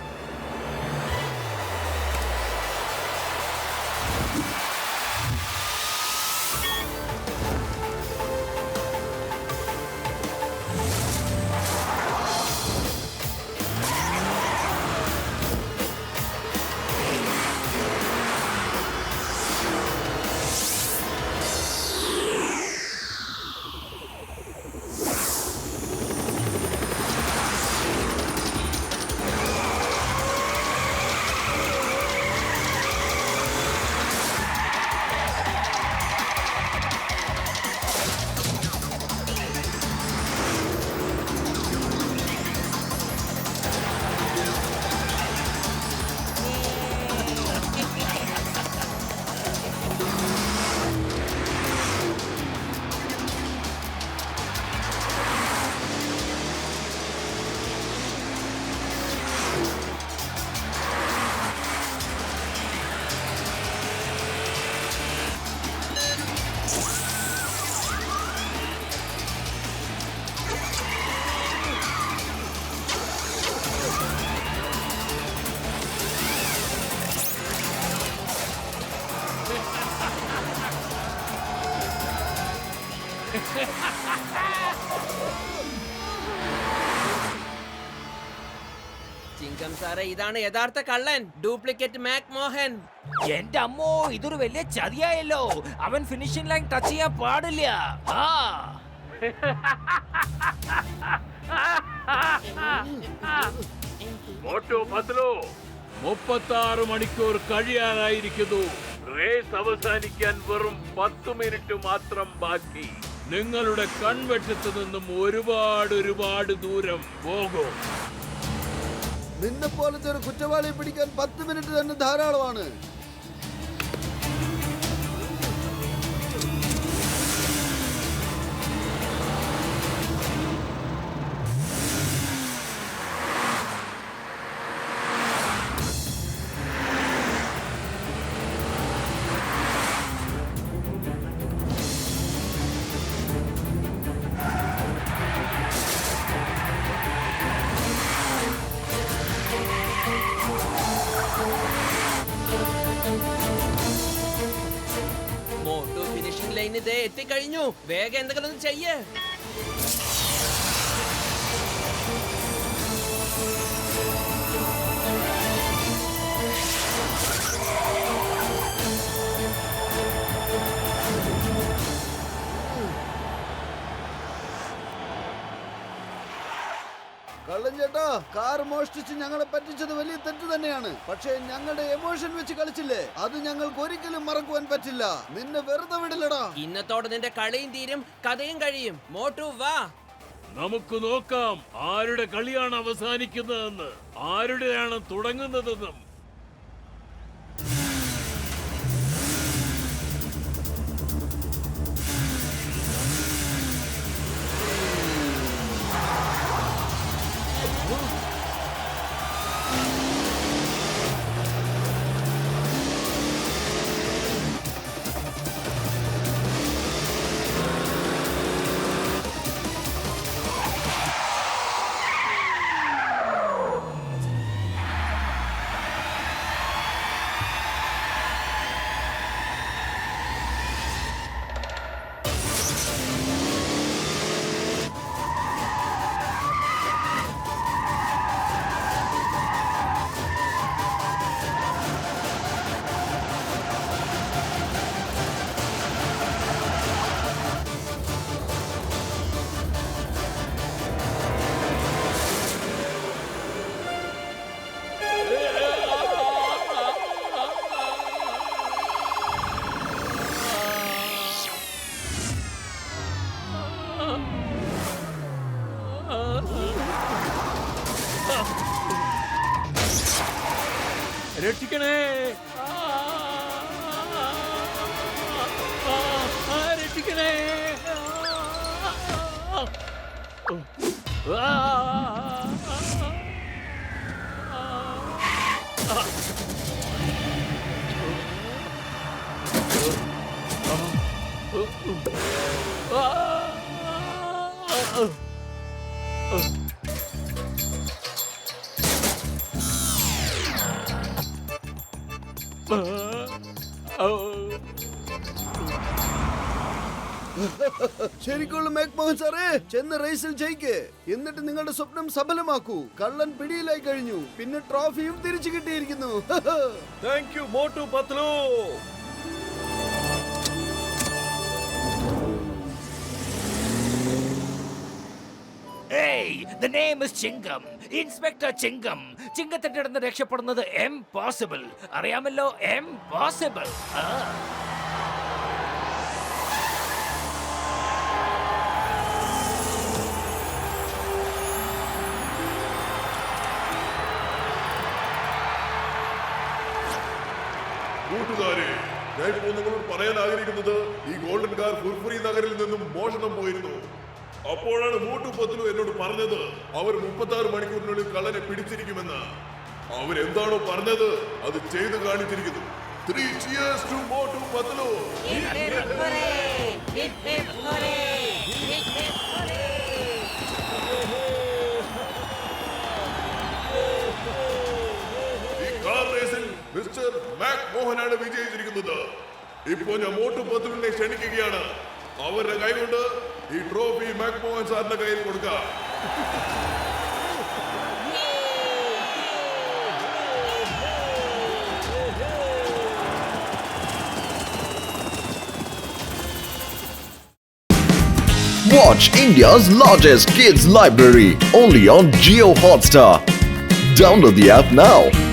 [SPEAKER 6] ചിങ്കം സാറേ, ഇതാണ് യഥാർത്ഥ കള്ളൻ, ഡ്യൂപ്ലിക്കേറ്റ് മാക് മോഹൻ.
[SPEAKER 3] എന്റെ അമ്മോ, ഇതൊരു വലിയ ചതിയായല്ലോ. അവൻ ഫിനിഷിംഗ് ലൈൻ ടച്ച് ചെയ്യാൻ പാടില്ല.
[SPEAKER 10] മോട്ടു പത്ലു, 36 മണിക്കൂർ കഴിയാനായിരിക്കുന്നു. റേസ് അവസാനിക്കാൻ വെറും 10 മിനിറ്റ് മാത്രം ബാക്കി. നിങ്ങളുടെ കൺവെട്ടത്ത് നിന്നും ഒരുപാട് ദൂരം പോകും.
[SPEAKER 5] നിന്നെ പോലത്തെ ഒരു കുറ്റവാളിയെ പിടിക്കാൻ 10 മിനിറ്റ് തന്നെ ധാരാളമാണ്.
[SPEAKER 6] മോട്ടു ഫിനിഷിംഗ് ലൈൻ ഇതേ എത്തിക്കഴിഞ്ഞു. വേഗം എന്തെങ്കിലും ഒന്ന് ചെയ്യ്.
[SPEAKER 5] കള്ളൻ ചേട്ടാ, കാർ മോഷ്ടിച്ച് ഞങ്ങളെ പറ്റിച്ചത് വലിയ തെറ്റ് തന്നെയാണ്. പക്ഷേ ഞങ്ങളുടെ എമോഷൻ വെച്ച് കളിച്ചില്ലേ, അത് ഞങ്ങൾക്ക് ഒരിക്കലും മറക്കുവാൻ പറ്റില്ല. നിന്നെ വെറുതെ വിടില്ലടാ.
[SPEAKER 6] ഇന്നത്തോടെ നിന്റെ കളിയും തീരും, കഥയും കഴിയും. മോട്ടു വാ.
[SPEAKER 10] നമുക്ക് നോക്കാം ആരുടെ കളിയാണ് അവസാനിക്കുന്നതെന്ന്, ആരുടെയാണ് തുടങ്ങുന്നതെന്നും. രക്ഷിക്കണേ, രക്ഷിക്കണേ.
[SPEAKER 5] ശരിക്കുള്ള മാക് മോഹൻ സാറേ, ചെന്ന് റേസിൽ ജയിക്ക്. എന്നിട്ട് നിങ്ങളുടെ സ്വപ്നം സഫലമാക്കൂ. കള്ളൻ പിടിയിലായി കഴിഞ്ഞു, പിന്നെ ട്രോഫിയും തിരിച്ചു കിട്ടിയിരിക്കുന്നു.
[SPEAKER 4] Thank you Motu Patlu.
[SPEAKER 3] Hey, the name is Chingam. Inspector Chingam. ചിങ്കത്തിന്റെ അടുത്ത് രക്ഷപ്പെടുന്നത് impossible. അറിയാമല്ലോ, impossible.
[SPEAKER 7] കൂട്ടുകാരെ, ഞാനിപ്പോ നിങ്ങളോട് പറയാൻ ആഗ്രഹിക്കുന്നത്, ഈ ഗോൾഡൻ കാർ ഫുർഫുറി നഗരിൽ നിന്നും മോഷണം പോയിരുന്നു. അപ്പോഴാണ് മോട്ടു പത്ലു എന്നോട് പറഞ്ഞത് അവർ 36 മണിക്കൂറിനുള്ളിൽ കള്ളനെ പിടിച്ചിരിക്കുമെന്ന്. അവരെന്താണോ പറഞ്ഞത് അത് ചെയ്ത് കാണിച്ചിരിക്കുന്നു. 3 cheers to മോട്ടു പത്ലു. ഈ കാർ റേസിൽ മിസ്റ്റർ മാക് മോഹനാണ് വിജയിച്ചിരിക്കുന്നത്. ഇപ്പോൾ ഞാൻ മോട്ടു പത്ലുവിനെ ക്ഷണിക്കുകയാണ്. അവരുടെ കൈകൊണ്ട് ഈ ട്രോഫി മാക് മോഹൻ സാറിന്റെ കയ്യിൽ കൊടുക്കാം.
[SPEAKER 2] Watch India's largest kids library only on Jio Hotstar. Download the app now.